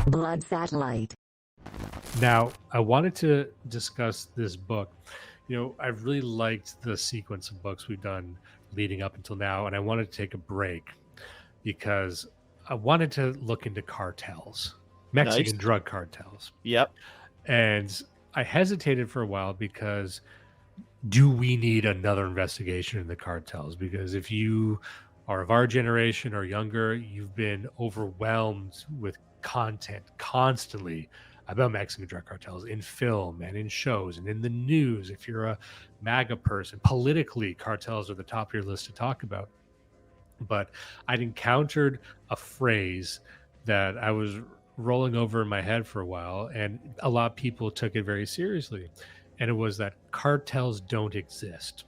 Blood Satellite. Now, I wanted to discuss this book. I've really liked the sequence of books we've done leading up until now, and I wanted to take a break because I wanted to look into cartels, Mexican drug cartels. Yep. And I hesitated for a while because do we need another investigation in the cartels? Because if you are of our generation or younger, you've been overwhelmed with content constantly about Mexican drug cartels in film and in shows and in the news. If you're a MAGA person, politically, cartels are the top of your list to talk about. But I'd encountered a phrase that I was rolling over in my head for a while, and a lot of people took it very seriously. And it was that cartels don't exist.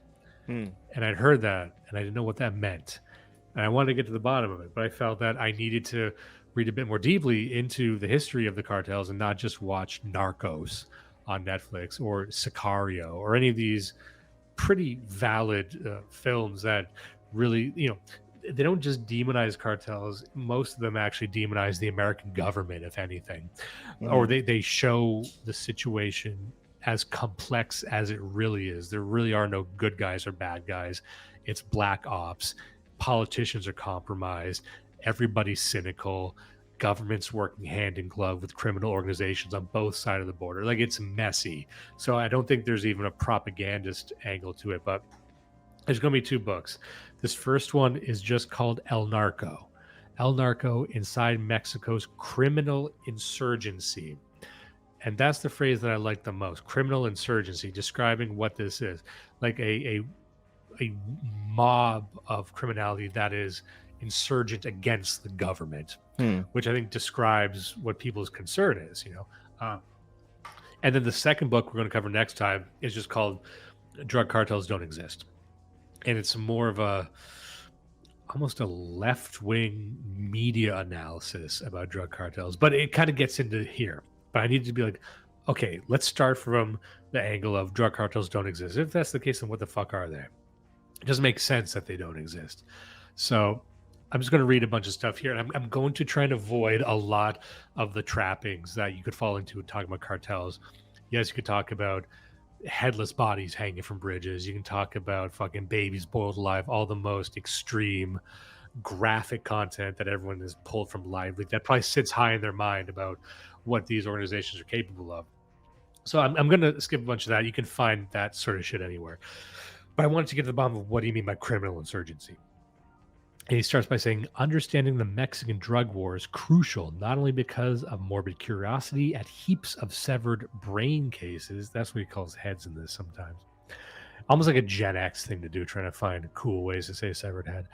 And I'd heard that, and I didn't know what that meant. And I wanted to get to the bottom of it, but I felt that I needed to read a bit more deeply into the history of the cartels and not just watch Narcos on Netflix or Sicario or any of these pretty valid films that really, they don't just demonize cartels. Most of them actually demonize the American government, if anything, or they show the situation as complex as it really is. There really are no good guys or bad guys. It's black ops. Politicians are compromised. Everybody's cynical. Governments working hand in glove with criminal organizations on both sides of the border. Like, it's messy. So I don't think there's even a propagandist angle to it, but there's going to be two books. This first one is just called El Narco. El Narco Inside Mexico's Criminal Insurgency. And that's the phrase that I like the most. Criminal insurgency, describing what this is. Like a mob of criminality that is insurgent against the government, which I think describes what people's concern is, and then the second book we're going to cover next time is just called Drug Cartels Don't Exist. And it's more of almost a left-wing media analysis about drug cartels, but it kind of gets into here. But I need to be like, okay, let's start from the angle of drug cartels don't exist. If that's the case, then what the fuck are they? It doesn't make sense that they don't exist. So I'm just going to read a bunch of stuff here, and I'm going to try and avoid a lot of the trappings that you could fall into talking about cartels. Yes, you could talk about headless bodies hanging from bridges. You can talk about fucking babies boiled alive, all the most extreme graphic content that everyone has pulled from Lively that probably sits high in their mind about what these organizations are capable of. So I'm going to skip a bunch of that. You can find that sort of shit anywhere. But I wanted to get to the bottom of what do you mean by criminal insurgency? And he starts by saying, understanding the Mexican drug war is crucial, not only because of morbid curiosity at heaps of severed brain cases. That's what he calls heads in this sometimes. Almost like a Gen X thing to do, trying to find cool ways to say severed head.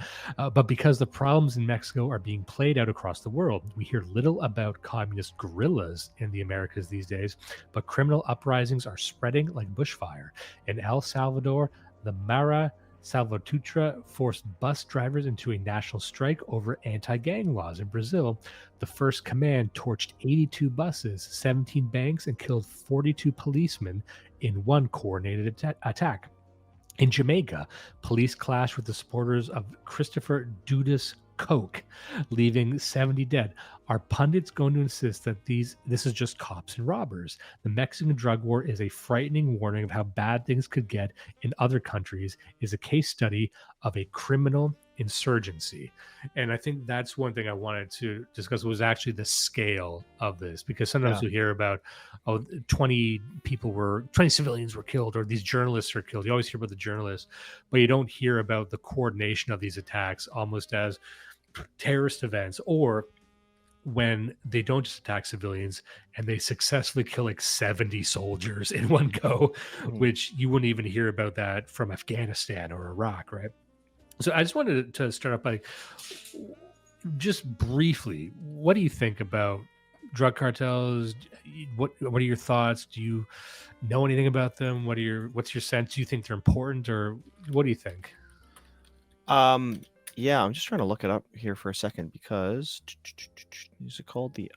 But because the problems in Mexico are being played out across the world. We hear little about communist guerrillas in the Americas these days, but criminal uprisings are spreading like bushfire. In El Salvador, the Mara Salvatrucha forced bus drivers into a national strike over anti-gang laws. In Brazil, the First Command torched 82 buses, 17 banks, and killed 42 policemen in one coordinated attack. In Jamaica, police clashed with the supporters of Christopher Judas Coke, leaving 70 dead. Are pundits going to insist that this is just cops and robbers? The Mexican drug war is a frightening warning of how bad things could get in other countries, is a case study of a criminal insurgency. And I think that's one thing I wanted to discuss was actually the scale of this, because sometimes you hear about 20 civilians were killed, or these journalists are killed. You always hear about the journalists, but you don't hear about the coordination of these attacks almost as terrorist events, or when they don't just attack civilians and they successfully kill like 70 soldiers in one go, which you wouldn't even hear about that from Afghanistan or Iraq, right? So I just wanted to start off by just briefly, what do you think about drug cartels? What are your thoughts? Do you know anything about them? What's your sense? Do you think they're important, or what do you think? Yeah, I'm just trying to look it up here for a second, because is it called the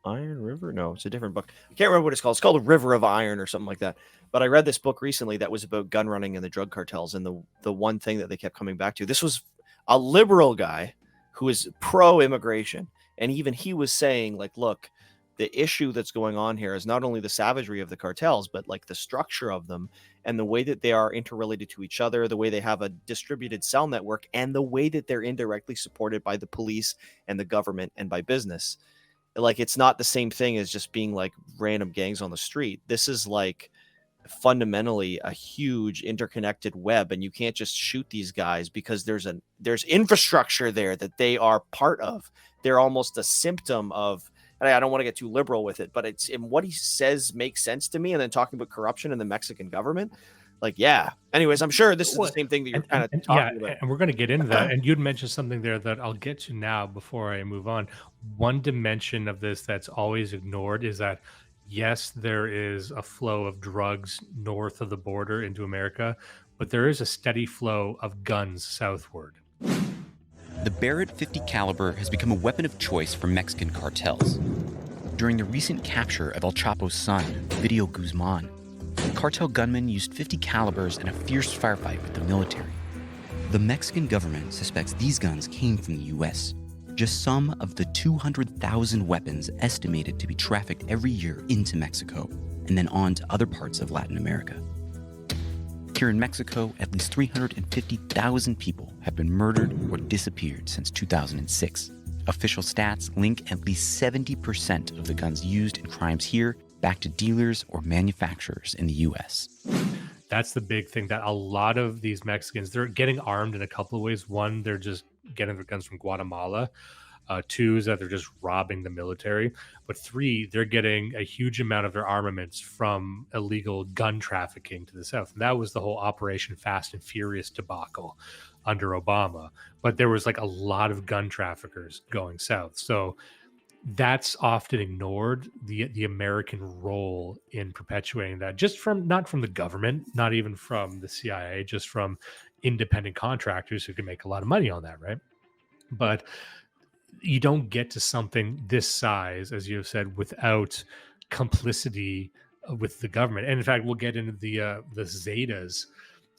Iron River? No, it's a different book. I can't remember what it's called. It's called A River of Iron or something like that. But I read this book recently that was about gun running and the drug cartels, and the one thing that they kept coming back to. This was a liberal guy who is pro-immigration, And even he was saying, like, look, the issue that's going on here is not only the savagery of the cartels, but like the structure of them and the way that they are interrelated to each other, the way they have a distributed cell network, and the way that they're indirectly supported by the police and the government and by business. Like, it's not the same thing as just being like random gangs on the street. This is like fundamentally a huge interconnected web, and you can't just shoot these guys because there's infrastructure there that they are part of. They're almost a symptom of, and I don't want to get too liberal with it, but it's in what he says makes sense to me. And then talking about corruption in the Mexican government, like, yeah. Anyways, I'm sure this is the same thing that you're kind of talking about. And we're going to get into that. And you'd mentioned something there that I'll get to now before I move on. One dimension of this that's always ignored is that, yes, there is a flow of drugs north of the border into America, but there is a steady flow of guns southward. The Barrett 50 caliber has become a weapon of choice for Mexican cartels. During the recent capture of El Chapo's son, Video Guzman, cartel gunmen used 50 calibers in a fierce firefight with the military. The Mexican government suspects these guns came from the US, just some of the 200,000 weapons estimated to be trafficked every year into Mexico and then on to other parts of Latin America. Here in Mexico, at least 350,000 people have been murdered or disappeared since 2006. Official stats link at least 70% of the guns used in crimes here back to dealers or manufacturers in the US. That's the big thing, that a lot of these Mexicans, they're getting armed in a couple of ways. One, they're just getting their guns from Guatemala. Two is that they're just robbing the military. But three, they're getting a huge amount of their armaments from illegal gun trafficking to the south. And that was the whole Operation Fast and Furious debacle under Obama. But there was like a lot of gun traffickers going south. So that's often ignored, the American role in perpetuating that, just from, not from the government, not even from the CIA, just from independent contractors who can make a lot of money on that, right? But you don't get to something this size, as you have said, without complicity with the government. And in fact, we'll get into the Zetas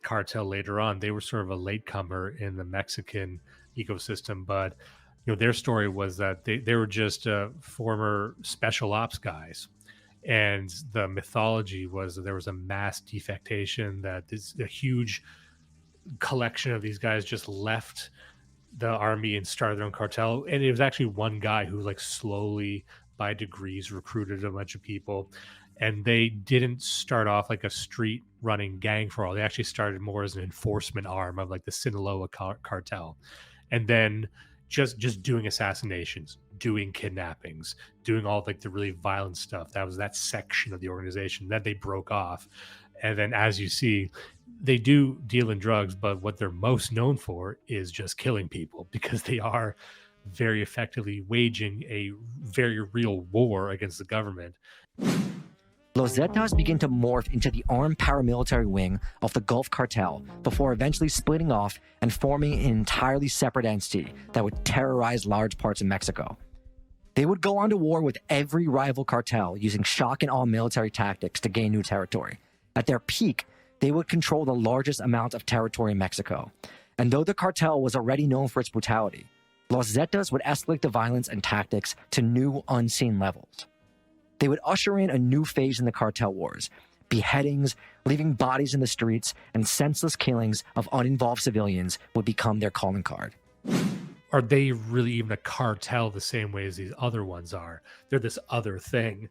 cartel later on. They were sort of a latecomer in the Mexican ecosystem, but their story was that they were just former special ops guys. And the mythology was that there was a mass defectation, that a huge collection of these guys just left the army and started their own cartel. And it was actually one guy who like slowly by degrees recruited a bunch of people. And they didn't start off like a street running gang for all. They actually started more as an enforcement arm of like the Sinaloa cartel. And then just doing assassinations, doing kidnappings, doing all like the really violent stuff. That was that section of the organization that they broke off. And then, as you see, they do deal in drugs, but what they're most known for is just killing people, because they are very effectively waging a very real war against the government. Los Zetas begin to morph into the armed paramilitary wing of the Gulf Cartel before eventually splitting off and forming an entirely separate entity that would terrorize large parts of Mexico. They would go on to war with every rival cartel using shock and awe military tactics to gain new territory. At their peak, they would control the largest amount of territory in Mexico. And though the cartel was already known for its brutality, Los Zetas would escalate the violence and tactics to new, unseen levels. They would usher in a new phase in the cartel wars. Beheadings, leaving bodies in the streets, and senseless killings of uninvolved civilians would become their calling card. Are they really even a cartel the same way as these other ones are? They're this other thing.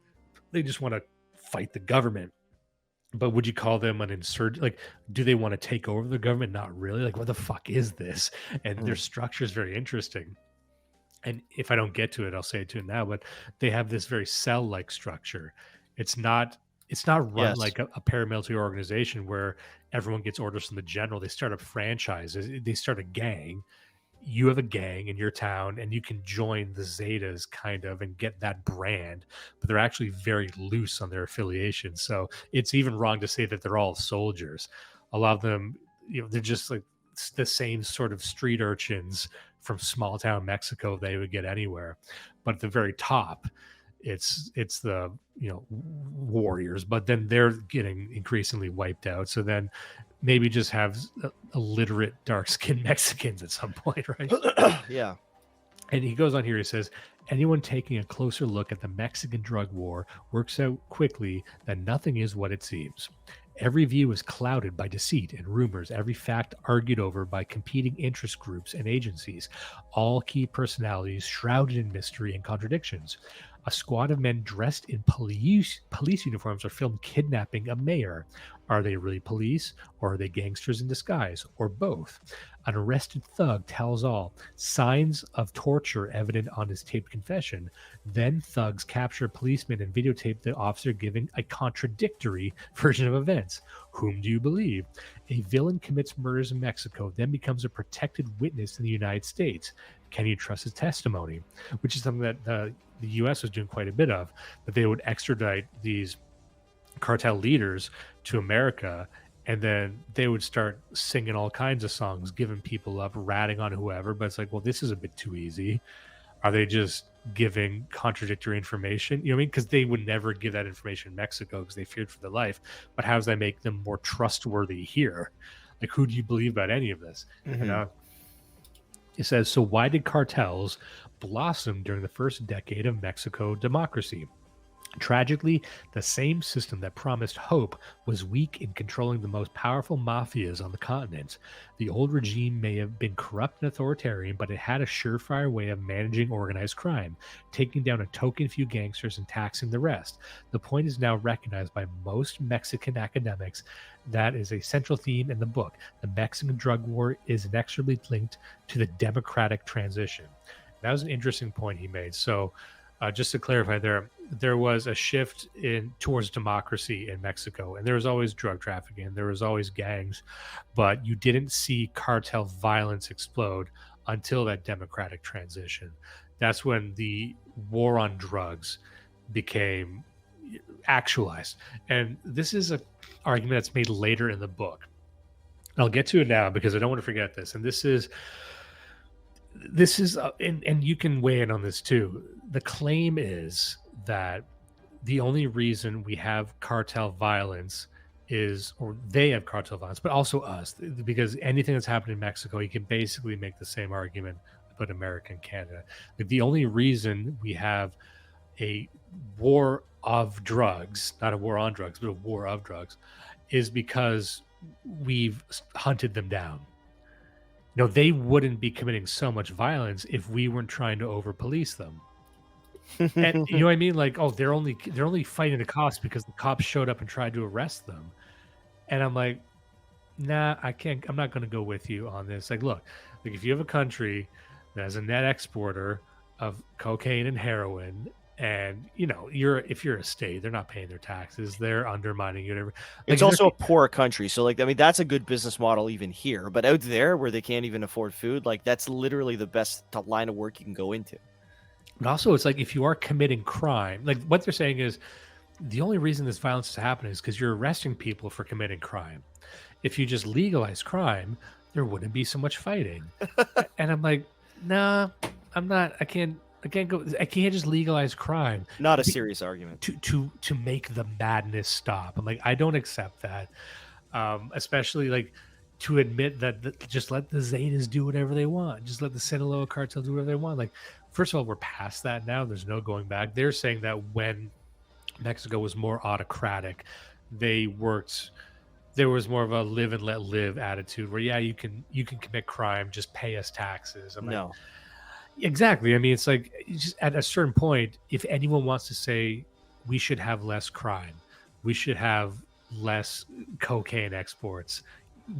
They just want to fight the government. But would you call them an insurgent? Like, do they want to take over the government? Not really. Like, what the fuck is this? And their structure is very interesting. And if I don't get to it, I'll say it to it now. But they have this very cell-like structure. It's not run like a paramilitary organization where everyone gets orders from the general. They start up franchises. They start a gang. You have a gang in your town, and you can join the Zetas kind of and get that brand, but they're actually very loose on their affiliation. So it's even wrong to say that they're all soldiers. A lot of them, they're just like the same sort of street urchins from small town Mexico they would get anywhere. But at the very top, it's the warriors, but then they're getting increasingly wiped out. So then maybe just have illiterate dark-skinned Mexicans at some point, right? Yeah. And he goes on here, he says, Anyone taking a closer look at the Mexican drug war works out quickly that nothing is what it seems. Every view is clouded by deceit and rumors, every fact argued over by competing interest groups and agencies, all key personalities shrouded in mystery and contradictions. A squad of men dressed in police uniforms are filmed kidnapping a mayor. Are they really police, or are they gangsters in disguise, or both? An arrested thug tells all. Signs of torture evident on his taped confession. Then thugs capture policemen and videotape the officer giving a contradictory version of events. Whom do you believe? A villain commits murders in Mexico, then becomes a protected witness in the United States. Can you trust his testimony? Which is something that the U.S. was doing quite a bit of, that they would extradite these cartel leaders to America, and then they would start singing all kinds of songs, giving people up, ratting on whoever. But it's like, well, this is a bit too easy. Are they just giving contradictory information? You know what I mean? Because they would never give that information in Mexico because they feared for their life. But how does that make them more trustworthy here? Like, who do you believe about any of this? Mm-hmm. You know? It says, so why did cartels blossom during the first decade of Mexico democracy? Tragically, the same system that promised hope was weak in controlling the most powerful mafias on the continent. The old regime may have been corrupt and authoritarian, but it had a surefire way of managing organized crime, taking down a token few gangsters and taxing the rest. The point is now recognized by most Mexican academics. That is a central theme in the book. The Mexican drug war is inexorably linked to the democratic transition. That was an interesting point he made. So, just to clarify, there was a shift towards democracy in Mexico, and there was always drug trafficking, there was always gangs, but you didn't see cartel violence explode until that democratic transition. That's when the war on drugs became actualized. And this is an argument that's made later in the book. I'll get to it now because I don't want to forget this. And this is and you can weigh in on this too. The claim is that the only reason we have cartel violence is, or they have cartel violence, but also us, because anything that's happened in Mexico, you can basically make the same argument about America and Canada. Like, the only reason we have a war of drugs, not a war on drugs, but a war of drugs, is because we've hunted them down. You know, they wouldn't be committing so much violence if we weren't trying to over police them. And you know what I mean? Like, oh, they're only fighting the cops because the cops showed up and tried to arrest them. And I'm like, nah, I can't. I'm not going to go with you on this. Like, look, like, if you have a country that has a net exporter of cocaine and heroin, and you know, if you're a state, they're not paying their taxes, they're undermining you. Whatever. Like, it's also a poor country, so like, I mean, that's a good business model even here. But out there, where they can't even afford food, like, that's literally the best line of work you can go into. But also, it's like, if you are committing crime, like what they're saying is the only reason this violence is happening is because you're arresting people for committing crime. If you just legalize crime, there wouldn't be so much fighting. And I'm like, nah, I'm not. I can't go. I can't just legalize crime. Not a serious argument to make the madness stop. I'm like, I don't accept that. Especially like to admit that just let the Zetas do whatever they want. Just let the Sinaloa cartel do whatever they want. Like, first of all, we're past that now. There's no going back. They're saying that when Mexico was more autocratic, there was more of a live and let live attitude where, yeah, you can commit crime, just pay us taxes. No. Exactly. I mean, it's like, just at a certain point, if anyone wants to say we should have less crime, we should have less cocaine exports,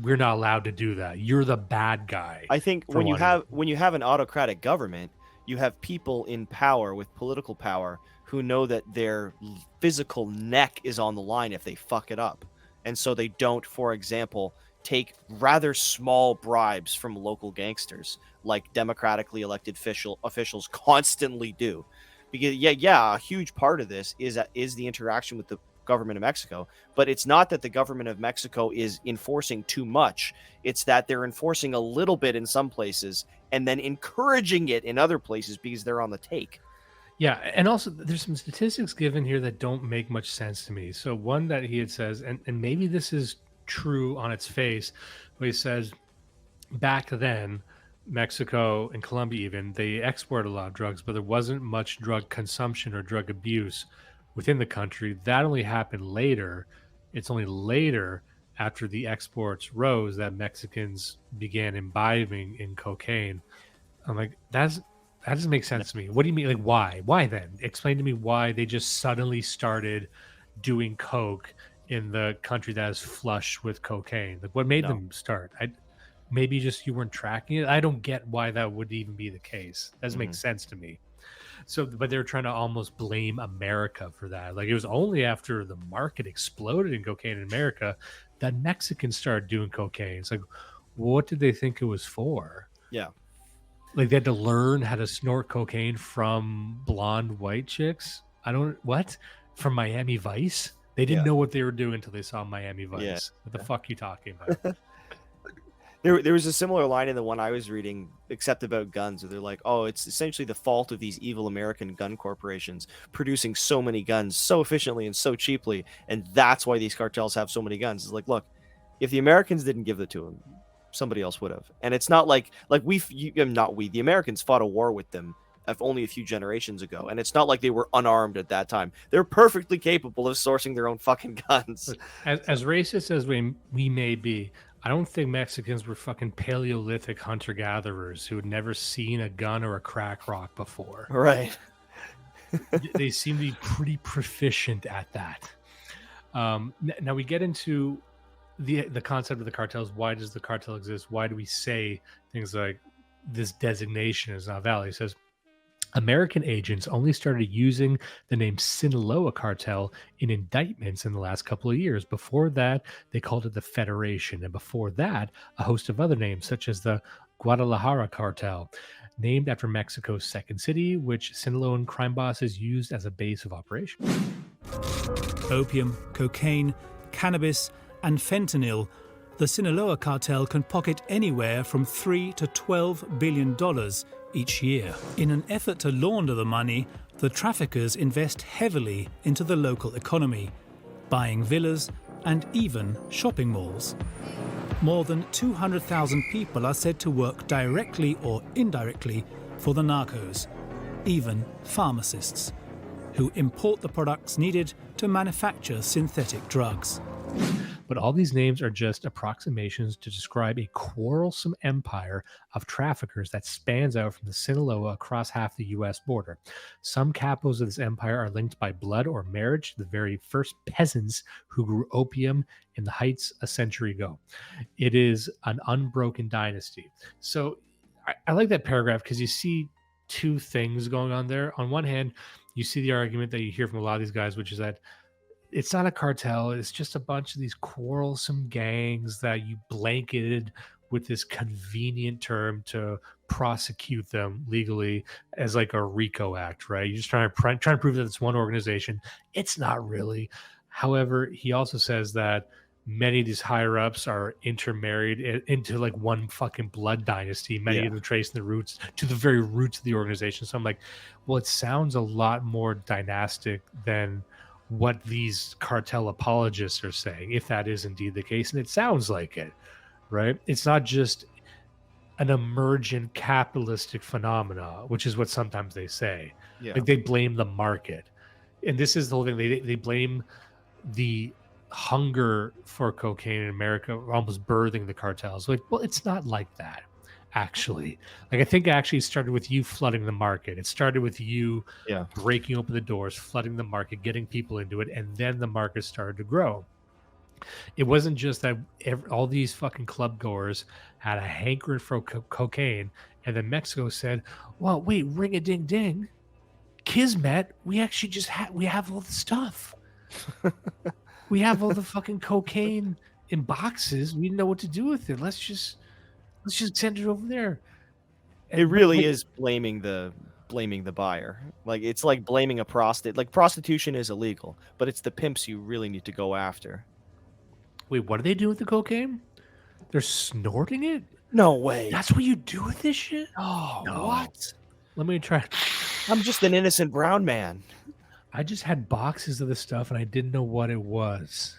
we're not allowed to do that. You're the bad guy. I think when you have an autocratic government, you have people in power with political power who know that their physical neck is on the line if they fuck it up. And so they don't, for example, take rather small bribes from local gangsters like democratically elected officials constantly do. Because a huge part of this is the interaction with the government of Mexico, but it's not that the government of Mexico is enforcing too much. It's that they're enforcing a little bit in some places and then encouraging it in other places because they're on the take. Yeah, and also there's some statistics given here that don't make much sense to me. So one that he had says, and maybe this is true on its face, but he says back then Mexico and Colombia, even, they export a lot of drugs, but there wasn't much drug consumption or drug abuse within the country. That only happened later. It's only later, after the exports rose, that Mexicans began imbibing in cocaine. I'm like, that doesn't make sense to me. What do you mean? Like, why? Why then? Explain to me why they just suddenly started doing coke in the country that is flush with cocaine. Like, what made them start? Maybe just you weren't tracking it. I don't get why that would even be the case. Doesn't make sense to me. So, but they're trying to almost blame America for that. Like, it was only after the market exploded in cocaine in America that Mexicans started doing cocaine. It's like, what did they think it was for? Yeah. Like, they had to learn how to snort cocaine from blonde white chicks. From Miami Vice? They didn't know what they were doing until they saw Miami Vice. Yeah. What the fuck are you talking about? There was a similar line in the one I was reading, except about guns, where they're like, oh, it's essentially the fault of these evil American gun corporations producing so many guns so efficiently and so cheaply, and that's why these cartels have so many guns. It's like, look, if the Americans didn't give it to them, somebody else would have. And it's not like the Americans fought a war with them only a few generations ago, and it's not like they were unarmed at that time. They're perfectly capable of sourcing their own fucking guns. As racist as we may be, I don't think Mexicans were fucking Paleolithic hunter-gatherers who had never seen a gun or a crack rock before. Right. They seem to be pretty proficient at that. Now we get into the concept of the cartels. Why does the cartel exist? Why do we say things like this designation is not valid? He says, American agents only started using the name Sinaloa cartel in indictments in the last couple of years. Before that, they called it the Federation. And before that, a host of other names, such as the Guadalajara cartel, named after Mexico's second city, which Sinaloan crime bosses used as a base of operation. Opium, cocaine, cannabis, and fentanyl. The Sinaloa cartel can pocket anywhere from $3 to $12 billion each year. In an effort to launder the money, the traffickers invest heavily into the local economy, buying villas and even shopping malls. More than 200,000 people are said to work directly or indirectly for the narcos, even pharmacists, who import the products needed to manufacture synthetic drugs. But all these names are just approximations to describe a quarrelsome empire of traffickers that spans out from the Sinaloa across half the U.S. border. Some capos of this empire are linked by blood or marriage to the very first peasants who grew opium in the Heights a century ago. It is an unbroken dynasty. So I like that paragraph because you see two things going on there. On one hand, you see the argument that you hear from a lot of these guys, which is that it's not a cartel. It's just a bunch of these quarrelsome gangs that you blanketed with this convenient term to prosecute them legally as like a RICO act, right? You're just trying to prove that it's one organization. It's not really. However, he also says that many of these higher ups are intermarried into like one fucking blood dynasty. Many of them tracing the roots to the very roots of the organization. So I'm like, well, it sounds a lot more dynastic than what these cartel apologists are saying, if that is indeed the case. And it sounds like it, right? It's not just an emergent capitalistic phenomena, which is what sometimes they say. Like they blame the market. And this is the whole thing. They blame the hunger for cocaine in America, almost birthing the cartels. Like, well, it's not like that. Actually, like I think it actually started with you flooding the market. It started with you breaking open the doors, flooding the market, getting people into it, and then the market started to grow. It wasn't just that all these fucking club goers had a hankering for cocaine, and then Mexico said, "Well, wait, ring a ding ding, Kismet. We actually just we have all the stuff. We have all the fucking cocaine in boxes. We didn't know what to do with it. Let's just send it over there." And it really is blaming the buyer. Like it's like blaming a prostitute. Like prostitution is illegal, but it's the pimps you really need to go after. Wait, what do they do with the cocaine? They're snorting it? No way. That's what you do with this shit? Oh, no. What? Let me try. I'm just an innocent brown man. I just had boxes of this stuff and I didn't know what it was.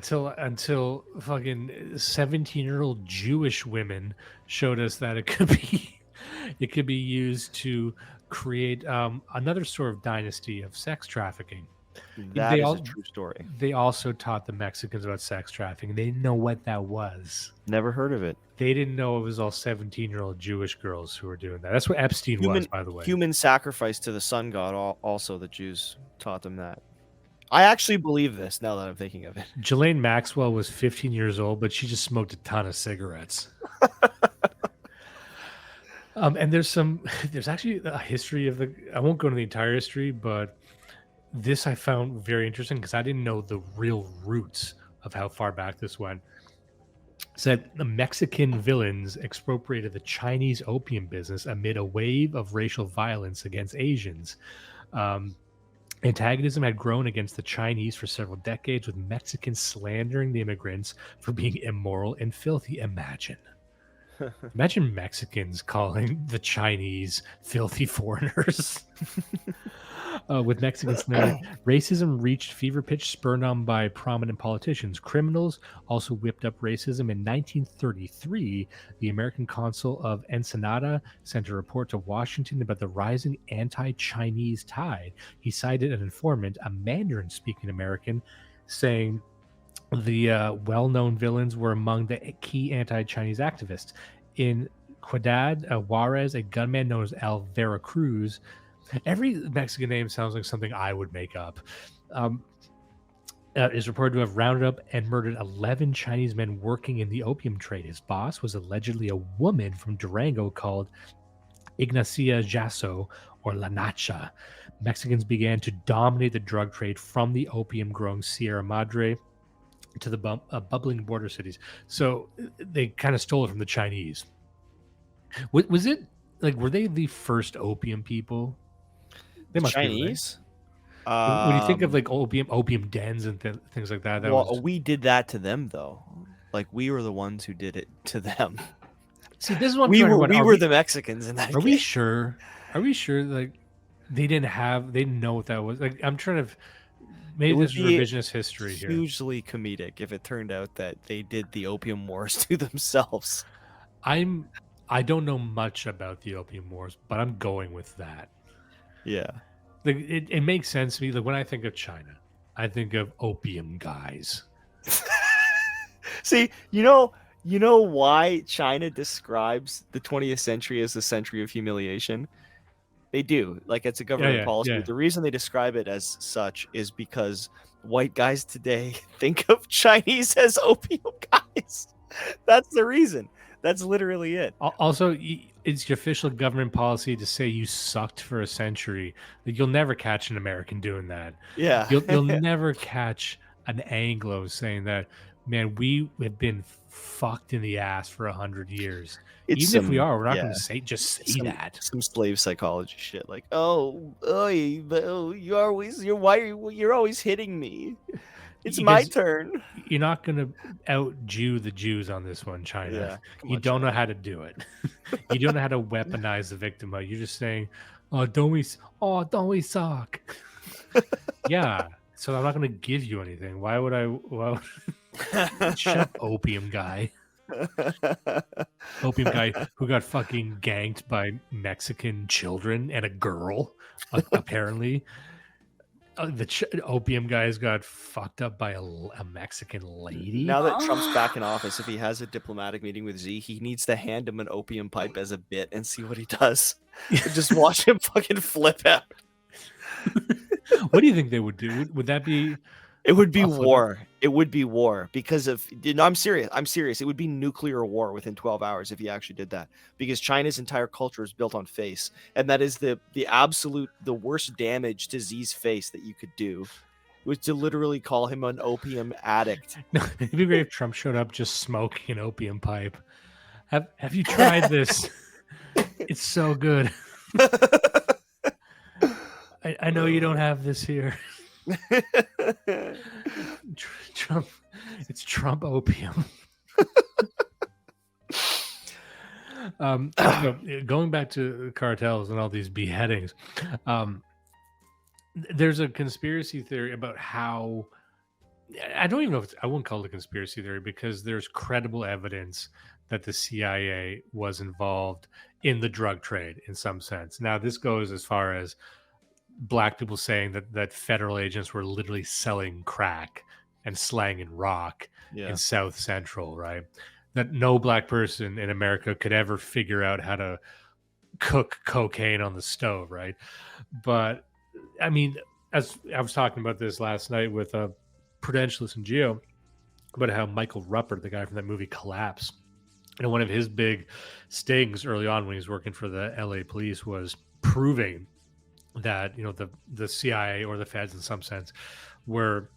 until fucking 17-year-old Jewish women showed us that it could be used to create another sort of dynasty of sex trafficking. That is a true story. They also taught the Mexicans about sex trafficking. They didn't know what that was. Never heard of it. They didn't know it was all 17-year-old Jewish girls who were doing that. That's what Epstein was, by the way. Human sacrifice to the sun god. Also, the Jews taught them that. I actually believe this now that I'm thinking of it. Ghislaine Maxwell was 15 years old, but she just smoked a ton of cigarettes. And there's actually a history of I won't go into the entire history, but this I found very interesting because I didn't know the real roots of how far back this went. Said the Mexican villains expropriated the Chinese opium business amid a wave of racial violence against Asians. Antagonism had grown against the Chinese for several decades, with Mexicans slandering the immigrants for being immoral and filthy. Imagine Mexicans calling the Chinese filthy foreigners. With Mexicans, racism reached fever pitch, spurred on by prominent politicians. Criminals also whipped up racism. In 1933, the American consul of Ensenada sent a report to Washington about the rising anti-Chinese tide. He cited an informant, a Mandarin-speaking American, saying the well-known villains were among the key anti-Chinese activists. In Ciudad Juarez, a gunman known as El Veracruz. Every Mexican name sounds like something I would make up. Is reported to have rounded up and murdered 11 Chinese men working in the opium trade. His boss was allegedly a woman from Durango called Ignacia Jasso, or La Nacha. Mexicans began to dominate the drug trade from the opium-growing Sierra Madre to the bubbling border cities. So they kind of stole it from the Chinese. Was it like, were they the first opium people? They must Chinese. Be, right? When you think of like opium dens and things like that, we did that to them though. Like we were the ones who did it to them. See, this is what we were the Mexicans in that. Are we sure? Are we sure? Like they didn't know what that was. Like I'm trying to. Maybe this is revisionist history here. Hugely comedic if it turned out that they did the opium wars to themselves. I don't know much about the opium wars, but I'm going with that. Yeah. Like it makes sense to me. Like when I think of China, I think of opium guys. See, you know why China describes the 20th century as the century of humiliation? They do. Like it's a government policy. Yeah. The reason they describe it as such is because white guys today think of Chinese as opium guys. That's the reason. That's literally it. Also, it's your official government policy to say you sucked for a century. You'll never catch an American doing that. Yeah. You'll never catch an Anglo saying that, man, we have been fucked in the ass for 100 years. Even if we are, we're not going to say that. Some slave psychology shit, like, you're always hitting me. It's my turn. You're not going to out-Jew the Jews on this one, China. Yeah, you don't know how to do it. You don't know how to weaponize the victim. You're just saying, don't we suck? Yeah. So I'm not going to give you anything. Why would I? Well, shut up, opium guy. Opium guy who got fucking ganked by Mexican children and a girl, apparently. The opium guys got fucked up by a Mexican lady. Now that Trump's back in office, if he has a diplomatic meeting with Z, he needs to hand him an opium pipe as a bit and see what he does. Just watch him fucking flip out. What do you think they would do? Would that be? It would be war. It would be war because of. No, I'm serious. I'm serious. It would be nuclear war within 12 hours if he actually did that. Because China's entire culture is built on face, and that is the worst damage to Z's face that you could do, was to literally call him an opium addict. No, it'd be great if Trump showed up just smoking an opium pipe. Have you tried this? It's so good. I know you don't have this here. Trump, it's Trump opium. So going back to cartels and all these beheadings, there's a conspiracy theory about how I don't even know if I won't call it a conspiracy theory because there's credible evidence that the CIA was involved in the drug trade in some sense. Now, this goes as far as black people saying that federal agents were literally selling crack and slang and rock in South Central, right? That no black person in America could ever figure out how to cook cocaine on the stove, right? But I mean, as I was talking about this last night with Prudentialist and Geo about how Michael Ruppert, the guy from that movie Collapse, one of his big stings early on when he was working for the LA police was proving that the CIA or the feds in some sense were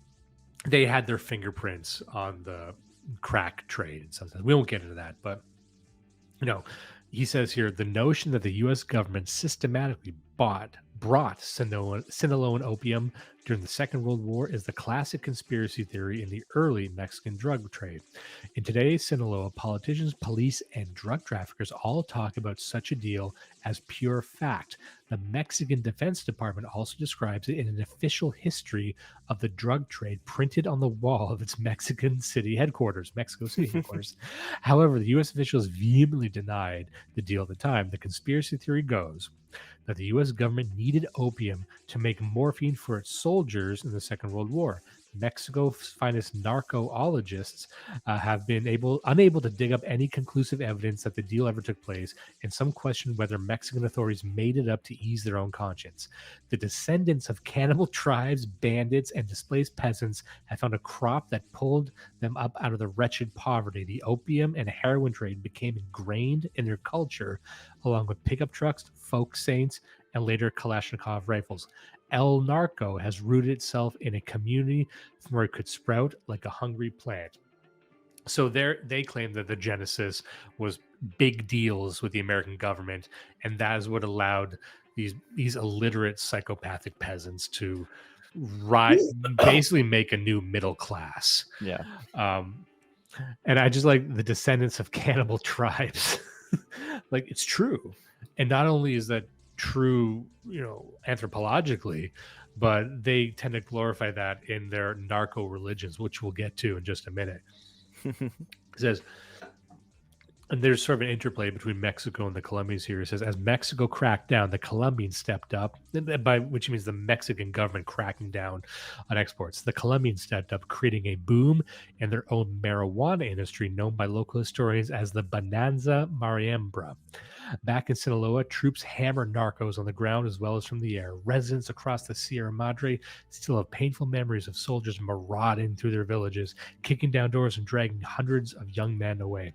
they had their fingerprints on the crack trade in some sense. We won't get into that, but he says here the notion that the U.S. government systematically brought Sinaloan opium during the Second World War is the classic conspiracy theory in the early Mexican drug trade. In today's Sinaloa, politicians, police, and drug traffickers all talk about such a deal as pure fact. The Mexican Defense Department also describes it in an official history of the drug trade printed on the wall of its Mexico City headquarters. However, the U.S. officials vehemently denied the deal at the time. The conspiracy theory goes that the U.S. government needed opium to make morphine for its soldiers in the Second World War. Mexico's finest narcoologists have been unable to dig up any conclusive evidence that the deal ever took place, and some question whether Mexican authorities made it up to ease their own conscience. The descendants of cannibal tribes, bandits, and displaced peasants have found a crop that pulled them up out of the wretched poverty. The opium and heroin trade became ingrained in their culture, along with pickup trucks, folk saints, and later Kalashnikov rifles. El Narco has rooted itself in a community from where it could sprout like a hungry plant. So they claim that the genesis was big deals with the American government, and that is what allowed these illiterate psychopathic peasants to basically make a new middle class. Yeah. And I just like the descendants of cannibal tribes. Like, it's true. And not only is that true, anthropologically, but they tend to glorify that in their narco religions, which we'll get to in just a minute. It says, and there's sort of an interplay between Mexico and the Colombians here. It says, as Mexico cracked down, the Colombians stepped up, by which means the Mexican government cracking down on exports. The Colombians stepped up, creating a boom in their own marijuana industry, known by local historians as the Bonanza Mariembra. Back in Sinaloa, troops hammer narcos on the ground as well as from the air. Residents across the Sierra Madre still have painful memories of soldiers marauding through their villages, kicking down doors and dragging hundreds of young men away.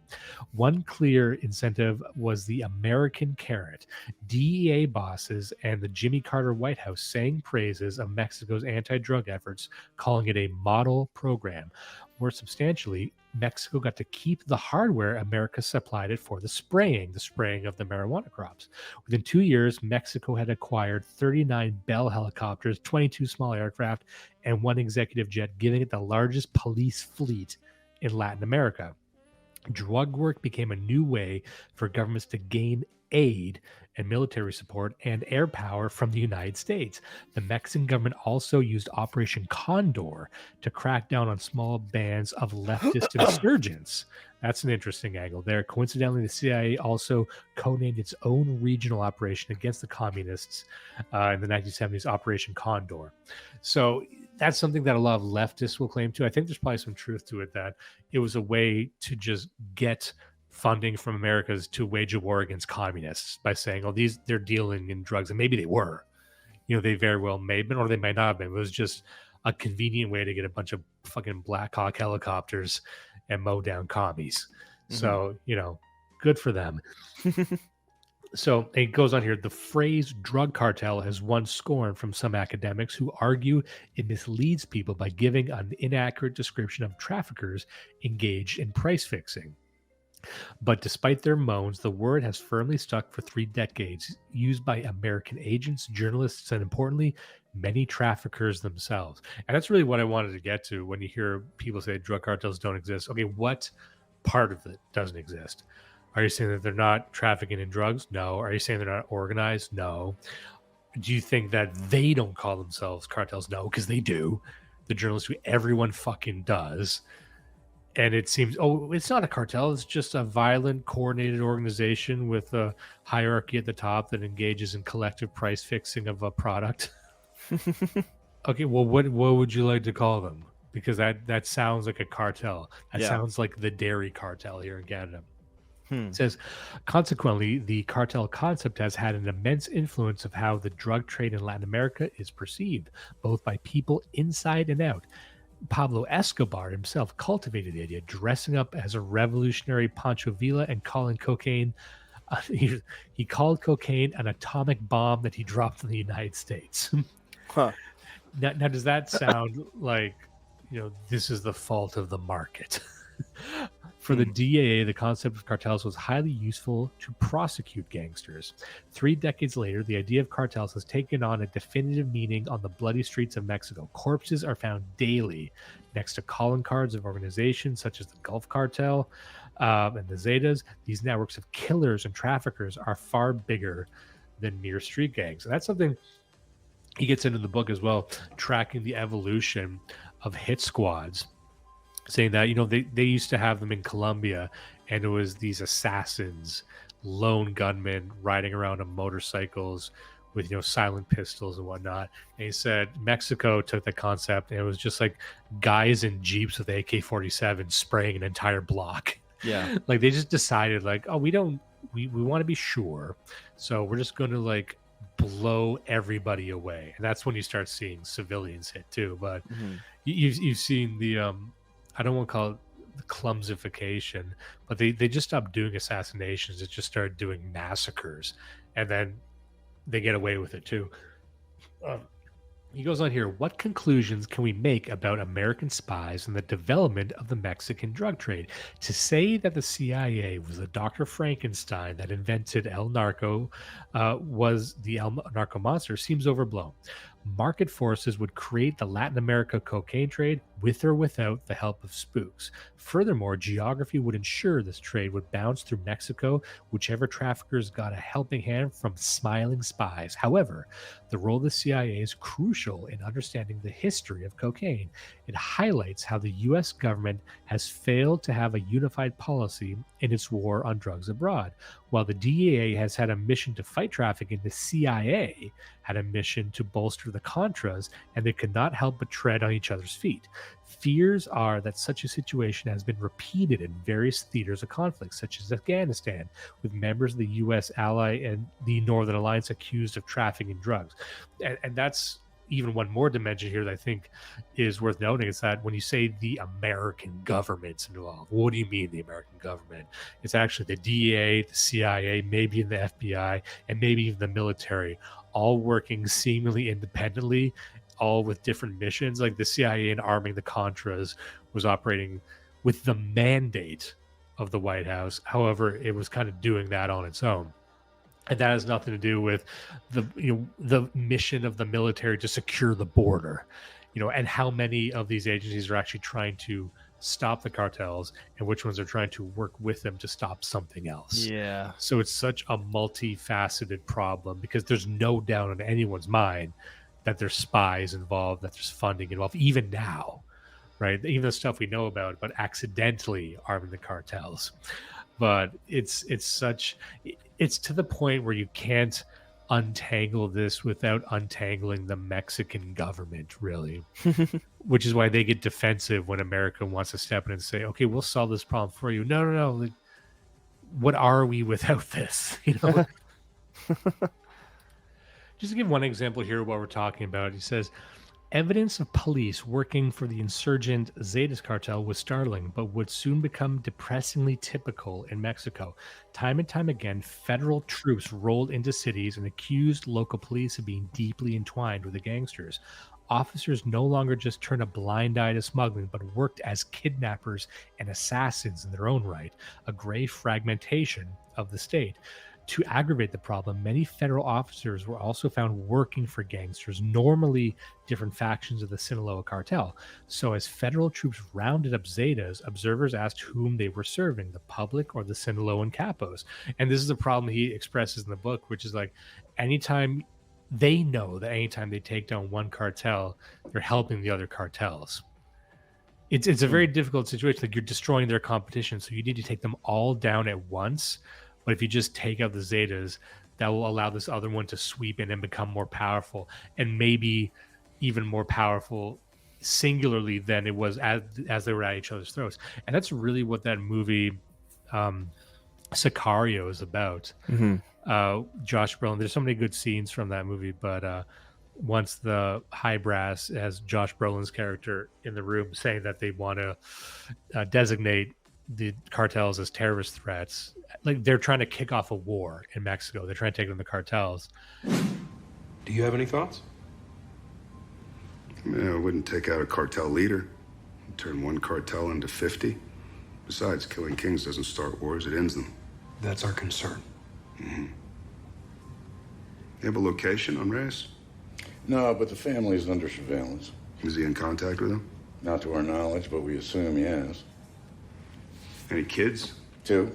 One clear incentive was the American carrot. DEA bosses and the Jimmy Carter White House sang praises of Mexico's anti-drug efforts, calling it a model program. More substantially, Mexico got to keep the hardware America supplied it for the spraying of the marijuana crops. Within 2 years, Mexico had acquired 39 Bell helicopters, 22 small aircraft, and 1 executive jet, giving it the largest police fleet in Latin America. Drug work became a new way for governments to gain aid and military support and air power from the United States. The Mexican government also used Operation Condor to crack down on small bands of leftist insurgents. That's an interesting angle there. Coincidentally, the CIA also codenamed its own regional operation against the communists in the 1970s, Operation Condor. So that's something that a lot of leftists will claim to. I think there's probably some truth to it, that it was a way to just get funding from Americas to wage a war against communists by saying, oh, they're dealing in drugs. And maybe they were, they very well may have been, or they might not have been. It was just a convenient way to get a bunch of fucking Black Hawk helicopters and mow down commies. Mm-hmm. So, good for them. So it goes on here. The phrase drug cartel has won scorn from some academics who argue it misleads people by giving an inaccurate description of traffickers engaged in price fixing. But despite their moans, the word has firmly stuck for 3 decades, used by American agents, journalists, and importantly, many traffickers themselves. And that's really what I wanted to get to when you hear people say drug cartels don't exist. Okay, what part of it doesn't exist? Are you saying that they're not trafficking in drugs? No. Are you saying they're not organized? No. Do you think that they don't call themselves cartels? No, because they do. the journalist who everyone fucking does. And it seems, oh, it's not a cartel. It's just a violent, coordinated organization with a hierarchy at the top that engages in collective price fixing of a product. Okay, well, what would you like to call them? Because that sounds like a cartel. That sounds like the dairy cartel here in Canada. It says, consequently, the cartel concept has had an immense influence of how the drug trade in Latin America is perceived, both by people inside and out. Pablo Escobar himself cultivated the idea, dressing up as a revolutionary Pancho Villa and calling cocaine. He called cocaine an atomic bomb that he dropped in the United States. Huh. Now, does that sound like, this is the fault of the market? For the DAA, the concept of cartels was highly useful to prosecute gangsters. 3 decades later, the idea of cartels has taken on a definitive meaning on the bloody streets of Mexico. Corpses are found daily next to calling cards of organizations such as the Gulf Cartel and the Zetas. These networks of killers and traffickers are far bigger than mere street gangs. And that's something he gets into the book as well, tracking the evolution of hit squads, saying that, they used to have them in Colombia, and it was these assassins, lone gunmen riding around on motorcycles with, silent pistols and whatnot. And he said Mexico took the concept, and it was just like guys in Jeeps with AK-47 spraying an entire block. Yeah. Like they just decided like, oh, we want to be sure. So we're just going to like blow everybody away. And that's when you start seeing civilians hit too. But you've seen the, I don't want to call it the clumsification, but they just stopped doing assassinations. It just started doing massacres, and then they get away with it too. He goes on here, what conclusions can we make about American spies and the development of the Mexican drug trade? To say that the CIA was a Dr. Frankenstein that invented El Narco, was the El Narco monster, seems overblown. Market forces would create the Latin America cocaine trade with or without the help of spooks. Furthermore, geography would ensure this trade would bounce through Mexico, whichever traffickers got a helping hand from smiling spies. However, the role of the CIA is crucial in understanding the history of cocaine. It highlights how the U.S. government has failed to have a unified policy in its war on drugs abroad. While the DEA has had a mission to fight trafficking, the CIA had a mission to bolster the Contras, and they could not help but tread on each other's feet. Fears are that such a situation has been repeated in various theaters of conflict, such as Afghanistan, with members of the U.S. ally and the Northern Alliance accused of trafficking drugs. And that's even one more dimension here that I think is worth noting, is that when you say the American government's involved, what do you mean the American government? It's actually the DEA, the CIA, maybe the FBI, and maybe even the military, all working seemingly independently, all with different missions. Like the CIA in arming the Contras was operating with the mandate of the White House. However, it was kind of doing that on its own. And that has nothing to do with the mission of the military to secure the border, and how many of these agencies are actually trying to stop the cartels and which ones are trying to work with them to stop something else. Yeah. So it's such a multifaceted problem, because there's no doubt in anyone's mind that there's spies involved, that there's funding involved, even now, right? Even the stuff we know about accidentally arming the cartels. But it's to the point where you can't untangle this without untangling the Mexican government, really. Which is why they get defensive when America wants to step in and say, okay, we'll solve this problem for you. No. Like, what are we without this? Just to give one example here of what we're talking about, he says, evidence of police working for the insurgent Zetas cartel was startling, but would soon become depressingly typical in Mexico. Time and time again, federal troops rolled into cities and accused local police of being deeply entwined with the gangsters. Officers no longer just turned a blind eye to smuggling, but worked as kidnappers and assassins in their own right, a grave fragmentation of the state. To aggravate the problem, many federal officers were also found working for gangsters, normally different factions of the Sinaloa cartel. So as federal troops rounded up Zetas, observers asked whom they were serving, the public or the Sinaloan capos. And this is a problem he expresses in the book, which is like, anytime they know that anytime they take down one cartel, they're helping the other cartels. It's a very difficult situation. Like, you're destroying their competition, so you need to take them all down at once. But if you just take out the Zetas, that will allow this other one to sweep in and become more powerful, and maybe even more powerful singularly than it was as they were at each other's throats. And that's really what that movie Sicario is about. Josh Brolin, there's so many good scenes from that movie, but once the high brass has Josh Brolin's character in the room saying that they want to designate the cartels as terrorist threats, like they're trying to kick off a war in Mexico. They're trying to take down the cartels. Do you have any thoughts? I wouldn't take out a cartel leader. Turn one cartel into 50. Besides, killing kings doesn't start wars, it ends them. That's our concern. You have a location on Reyes? No, but the family is under surveillance. Is he in contact with him? Not to our knowledge, but we assume he has. Any kids? 2.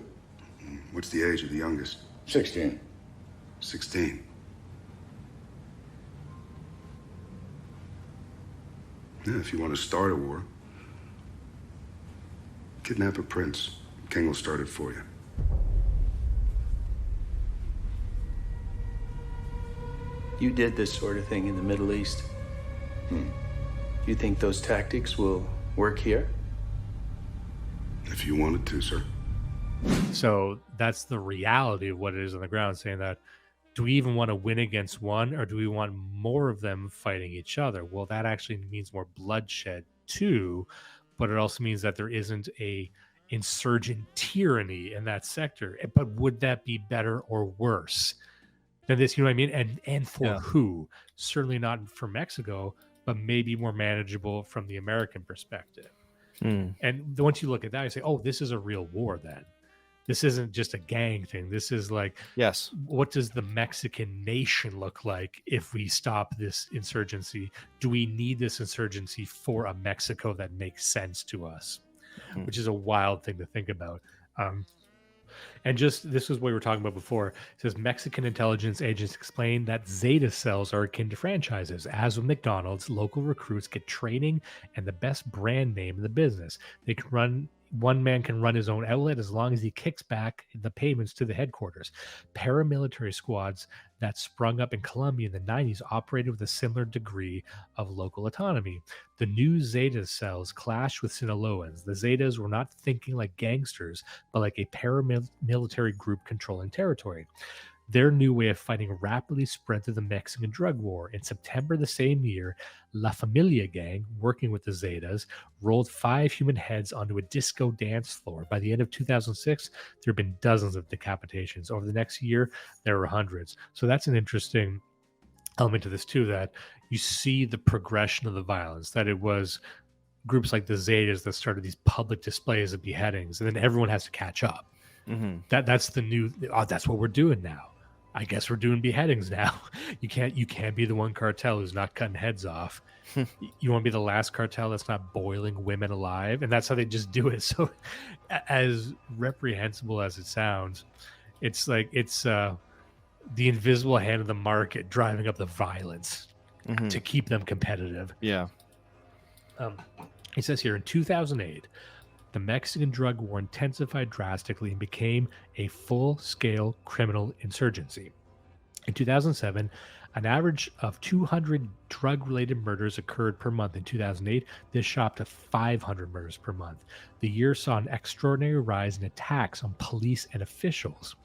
What's the age of the youngest? 16. 16. Yeah, if you want to start a war, kidnap a prince. King will start it for you. You did this sort of thing in the Middle East. You think those tactics will work here? If you wanted to, sir. So that's the reality of what it is on the ground, saying that, do we even want to win against one, or do we want more of them fighting each other? Well, that actually means more bloodshed too, but it also means that there isn't a insurgent tyranny in that sector. But would that be better or worse than this? You know what I mean? And for who? Certainly not for Mexico, but maybe more manageable from the American perspective. And once you look at that, you say, oh, this is a real war then. This isn't just a gang thing. This is like, yes, what does the Mexican nation look like if we stop this insurgency? Do we need this insurgency for a Mexico that makes sense to us? Which is a wild thing to think about. And just, this is what we were talking about before. It says Mexican intelligence agents explain that Zeta cells are akin to franchises. As with McDonald's, local recruits get training and the best brand name in the business. They can run, one man can run his own outlet as long as he kicks back the payments to the headquarters. Paramilitary squads that sprung up in Colombia in the 90s operated with a similar degree of local autonomy. The new Zeta cells clashed with Sinaloans. The Zetas were not thinking like gangsters, but like a paramilitary group controlling territory. Their new way of fighting rapidly spread through the Mexican drug war. In September the same year, La Familia gang, working with the Zetas, rolled 5 human heads onto a disco dance floor. By the end of 2006, there have been dozens of decapitations. Over the next year, there were hundreds. So that's an interesting element to this too, that you see the progression of the violence, that it was groups like the Zetas that started these public displays of beheadings, and then everyone has to catch up. That's the new, that's what we're doing now. I guess we're doing beheadings now. You can't be the one cartel who's not cutting heads off. You want to be the last cartel that's not boiling women alive, and that's how they just do it. So, as reprehensible as it sounds, it's like it's the invisible hand of the market driving up the violence to keep them competitive. Yeah. It says here in 2008. The Mexican drug war intensified drastically and became a full-scale criminal insurgency. In 2007, an average of 200 drug-related murders occurred per month. In 2008, this shot to 500 murders per month. The year saw an extraordinary rise in attacks on police and officials,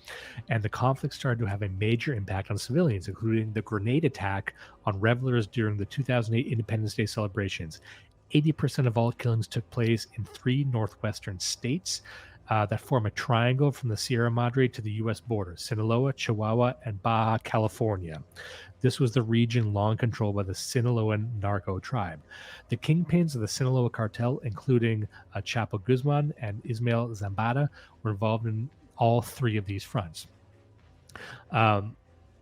and the conflict started to have a major impact on civilians, including the grenade attack on revelers during the 2008 Independence Day celebrations. 80% of all killings took place in 3 northwestern states that form a triangle from the Sierra Madre to the U.S. border: Sinaloa, Chihuahua, and Baja California. This was the region long controlled by the Sinaloan Narco tribe. The kingpins of the Sinaloa cartel, including Chapo Guzman and Ismael Zambada, were involved in all 3 of these fronts.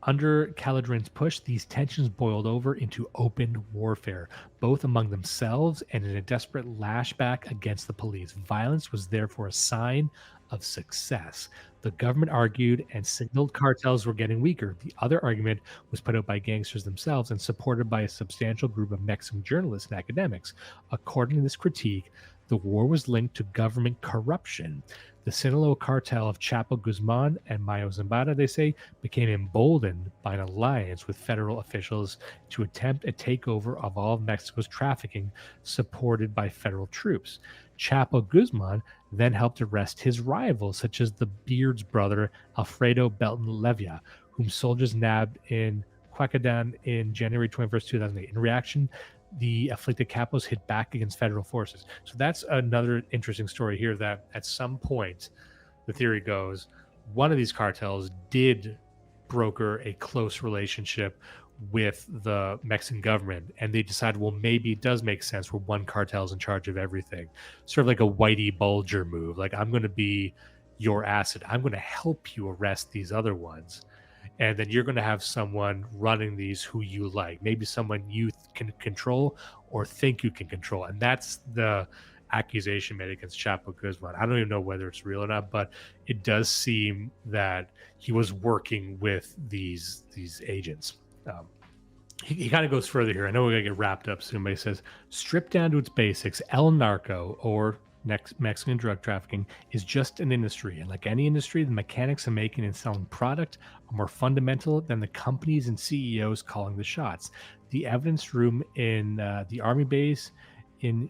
Under Calderon's push, these tensions boiled over into open warfare, both among themselves and in a desperate lashback against the police. Violence was therefore a sign of success. The government argued and signaled cartels were getting weaker. The other argument was put out by gangsters themselves and supported by a substantial group of Mexican journalists and academics. According to this critique, the war was linked to government corruption. The Sinaloa cartel of Chapo Guzman and Mayo Zambada, they say, became emboldened by an alliance with federal officials to attempt a takeover of all of Mexico's trafficking, supported by federal troops. Chapo Guzman then helped arrest his rivals, such as the Beard's brother, Alfredo Belton Levia, whom soldiers nabbed in Cuacadan in January 21st, 2008. In reaction, the afflicted capos hit back against federal forces. So that's another interesting story here, that at some point, the theory goes, one of these cartels did broker a close relationship with the Mexican government, and they decided, well, maybe it does make sense where one cartel is in charge of everything. Sort of like a Whitey Bulger move. Like, I'm going to be your asset. I'm going to help you arrest these other ones. And then you're going to have someone running these who you like, maybe someone you can control or think you can control. And that's the accusation made against Chapo Guzman. I don't even know whether it's real or not, but it does seem that he was working with these agents. He kind of goes further here. I know we're going to get wrapped up soon, but he says, stripped down to its basics, El Narco, or Mexican drug trafficking, is just an industry. And like any industry, the mechanics of making and selling product are more fundamental than the companies and CEOs calling the shots. The evidence room in the army base in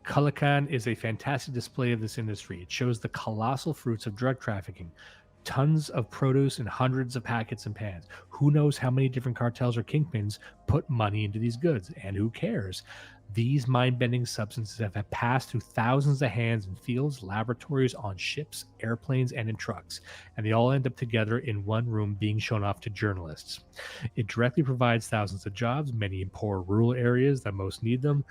Culiacan is a fantastic display of this industry. It shows the colossal fruits of drug trafficking. Tons of produce and hundreds of packets and pans. Who knows how many different cartels or kingpins put money into these goods, and who cares? These mind-bending substances have passed through thousands of hands in fields, laboratories, on ships, airplanes, and in trucks, and they all end up together in one room being shown off to journalists. It directly provides thousands of jobs, many in poor rural areas that most need them.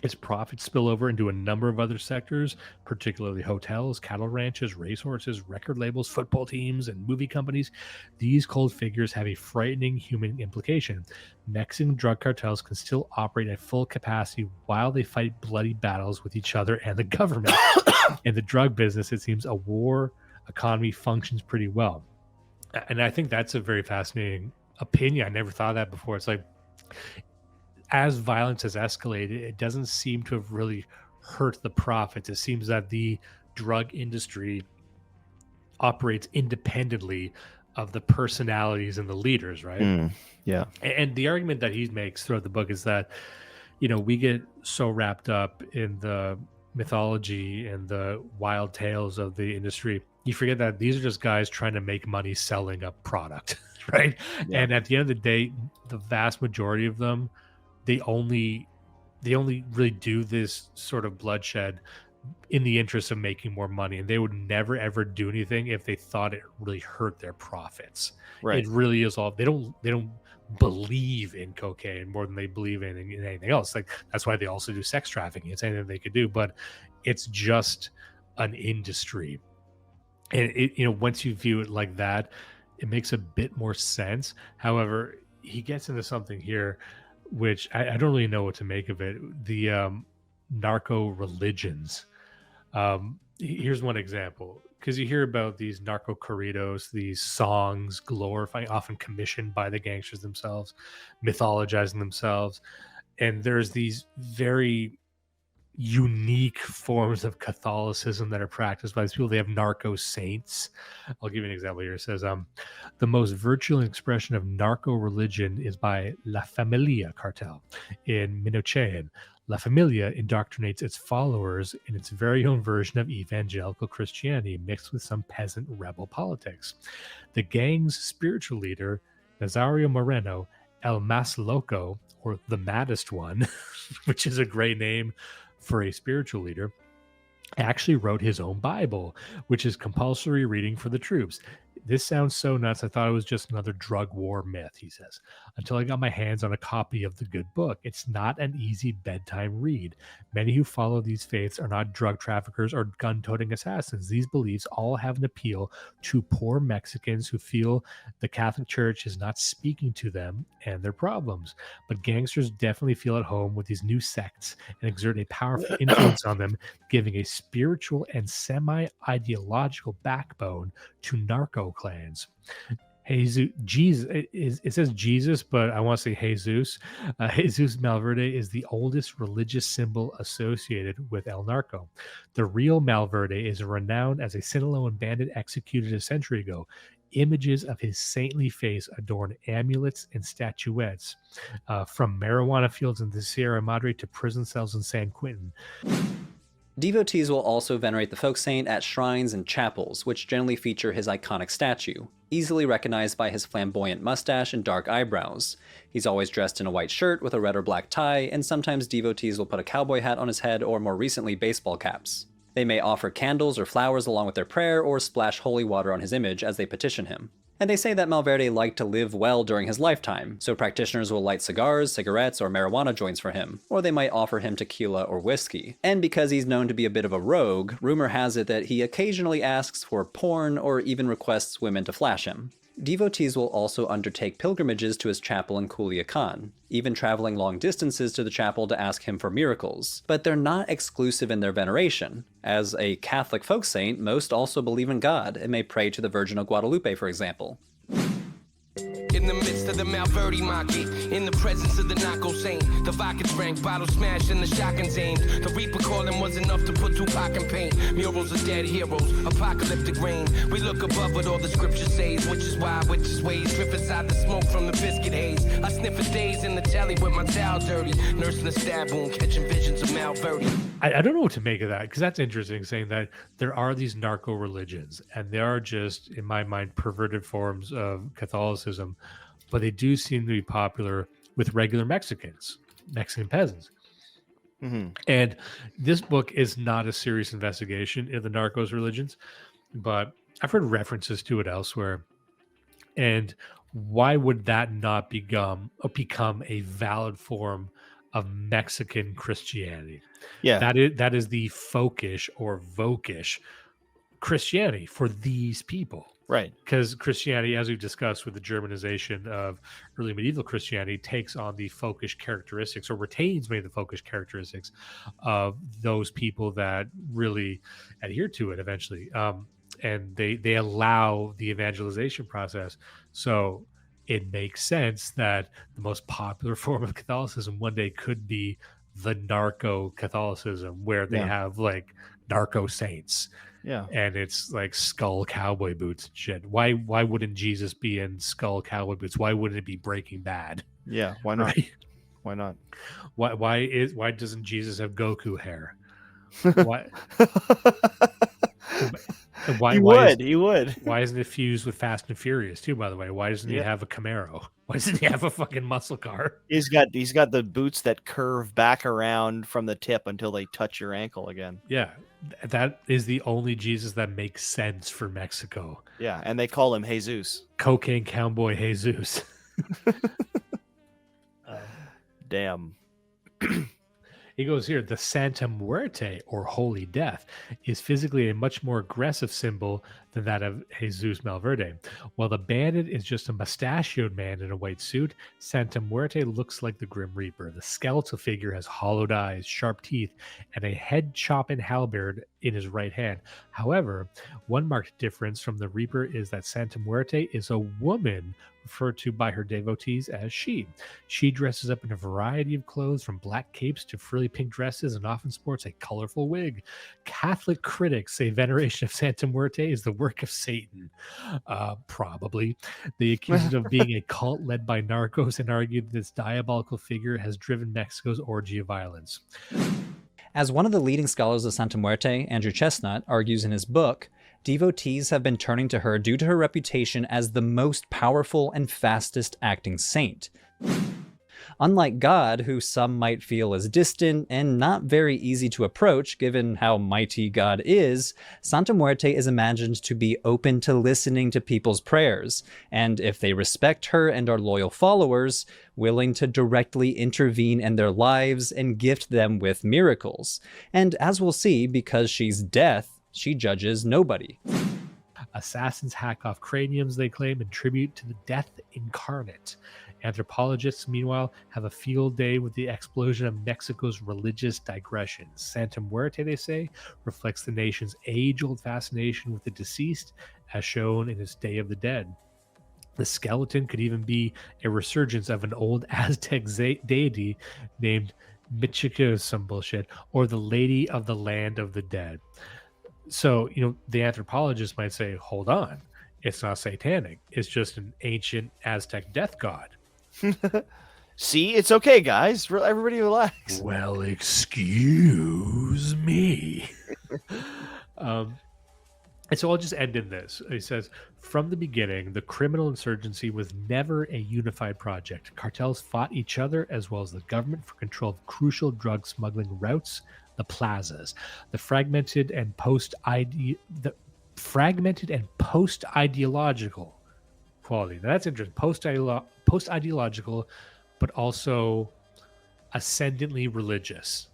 Its profits spill over into a number of other sectors, particularly hotels, cattle ranches, racehorses, record labels, football teams, and movie companies. These cold figures have a frightening human implication. Mexican drug cartels can still operate at full capacity while they fight bloody battles with each other and the government. In the drug business, it seems a war economy functions pretty well. And I think that's a very fascinating opinion. I never thought of that before. It's like, as violence has escalated, it doesn't seem to have really hurt the profits. It seems that the drug industry operates independently of the personalities and the leaders, right? Yeah. And the argument that he makes throughout the book is that, you know, we get so wrapped up in the mythology and the wild tales of the industry, you forget that these are just guys trying to make money selling a product, right? Yeah. And at the end of the day, the vast majority of them, they only really do this sort of bloodshed in the interest of making more money, and they would never ever do anything if they thought it really hurt their profits. Right. It really is all they don't believe in cocaine more than they believe in anything else. Like, that's why they also do sex trafficking. It's anything they could do, but it's just an industry. And it, you know, once you view it like that, it makes a bit more sense. However, he gets into something here which I don't really know what to make of it. The narco religions. Here's one example, because you hear about these narco corridos, these songs glorifying, often commissioned by the gangsters themselves, mythologizing themselves. And there's these very unique forms of Catholicism that are practiced by these people. They have narco saints. I'll give you an example here. It says, the most virtual expression of narco religion is by La Familia cartel in Minochean. La Familia indoctrinates its followers in its very own version of evangelical Christianity mixed with some peasant rebel politics. The gang's spiritual leader, Nazario Moreno, El Mas Loco, or the maddest one, which is a great name for a spiritual leader, actually wrote his own Bible, which is compulsory reading for the troops. This sounds so nuts. I thought it was just another drug war myth, he says, until I got my hands on a copy of the good book. It's not an easy bedtime read. Many who follow these faiths are not drug traffickers or gun-toting assassins. These beliefs all have an appeal to poor Mexicans who feel the Catholic Church is not speaking to them and their problems. But gangsters definitely feel at home with these new sects and exert a powerful influence on them, giving a spiritual and semi-ideological backbone to narco clans. Jesus, it says Jesus, but I want to say Jesus. Jesus Malverde is the oldest religious symbol associated with El Narco. The real Malverde is renowned as a Sinaloan bandit executed a century ago. Images of his saintly face adorn amulets and statuettes, from marijuana fields in the Sierra Madre to prison cells in San Quentin. Devotees will also venerate the folk saint at shrines and chapels, which generally feature his iconic statue, easily recognized by his flamboyant mustache and dark eyebrows. He's always dressed in a white shirt with a red or black tie, and sometimes devotees will put a cowboy hat on his head or, more recently, baseball caps. They may offer candles or flowers along with their prayer or splash holy water on his image as they petition him. And they say that Malverde liked to live well during his lifetime, so practitioners will light cigars, cigarettes, or marijuana joints for him, or they might offer him tequila or whiskey. And because he's known to be a bit of a rogue, rumor has it that he occasionally asks for porn or even requests women to flash him. Devotees will also undertake pilgrimages to his chapel in Culiacan, even traveling long distances to the chapel to ask him for miracles. But they're not exclusive in their veneration. As a Catholic folk saint, most also believe in God and may pray to the Virgin of Guadalupe, for example. In the midst of the Malverde market, in the presence of the Narco saint, the vodka drank, bottle smashed, and the shotguns aimed. The Reaper calling was enough to put Tupac in pain. Murals of dead heroes, apocalyptic rain. We look above what all the scripture says, which is why witches ways drip inside the smoke from the biscuit haze. I sniff for days in the telly with my towel dirty, nursing a stab wound, catching visions of Malverde. I don't know what to make of that, because that's interesting, saying that there are these narco religions, and they are just, in my mind, perverted forms of Catholicism, but they do seem to be popular with regular Mexican peasants. Mm-hmm. And this book is not a serious investigation in the narcos religions, but I've heard references to it elsewhere. And why would that not become a valid form of Mexican Christianity? Yeah, that is the folkish or vokish Christianity for these people. right. Because Christianity, as we've discussed with the Germanization of early medieval Christianity, takes on the folkish characteristics, or retains many of the folkish characteristics of those people that really adhere to it eventually. And they allow the evangelization process. So it makes sense that the most popular form of Catholicism one day could be the narco Catholicism, where they have like narco saints. Yeah. And it's like skull cowboy boots and shit. Why wouldn't Jesus be in skull cowboy boots? Why wouldn't it be Breaking Bad? Yeah, why not? Right? Why not? Why doesn't Jesus have Goku hair? Why? He would. Why isn't it fused with Fast and Furious too? By the way, why doesn't he have a Camaro? Why doesn't he have a fucking muscle car? He's got the boots that curve back around from the tip until they touch your ankle again. Yeah, that is the only Jesus that makes sense for Mexico. Yeah, and they call him Jesus. Cocaine cowboy Jesus. Damn. He goes here, the Santa Muerte, or Holy Death, is physically a much more aggressive symbol than that of Jesus Malverde. While the bandit is just a mustachioed man in a white suit, Santa Muerte looks like the Grim Reaper. The skeletal figure has hollowed eyes, sharp teeth, and a head-chopping halberd in his right hand. However, one marked difference from the Reaper is that Santa Muerte is a woman, referred to by her devotees as she. She dresses up in a variety of clothes, from black capes to frilly pink dresses, and often sports a colorful wig. Catholic critics say veneration of Santa Muerte is the work of Satan. Probably. They accuse it of being a cult led by narcos and argue that this diabolical figure has driven Mexico's orgy of violence. As one of the leading scholars of Santa Muerte, Andrew Chestnut, argues in his book, devotees have been turning to her due to her reputation as the most powerful and fastest acting saint. Unlike God, who some might feel is distant and not very easy to approach given how mighty God is, Santa Muerte is imagined to be open to listening to people's prayers, and if they respect her and are loyal followers, willing to directly intervene in their lives and gift them with miracles. And as we'll see, because she's death, she judges nobody. Assassins hack off craniums, they claim, in tribute to the death incarnate. Anthropologists, meanwhile, have a field day with the explosion of Mexico's religious digressions. Santa Muerte, they say, reflects the nation's age-old fascination with the deceased, as shown in its Day of the Dead. The skeleton could even be a resurgence of an old Aztec deity named Mexica or some bullshit, or the Lady of the Land of the Dead. So, the anthropologist might say, hold on, it's not satanic. It's just an ancient Aztec death god. See, it's okay, guys. Everybody relax. Well, excuse me. And so I'll just end in this. He says, from the beginning, the criminal insurgency was never a unified project. Cartels fought each other as well as the government for control of crucial drug smuggling routes, the plazas. The fragmented and post-ideological quality. Now, that's interesting. Post-ideological, but also ascendantly religious.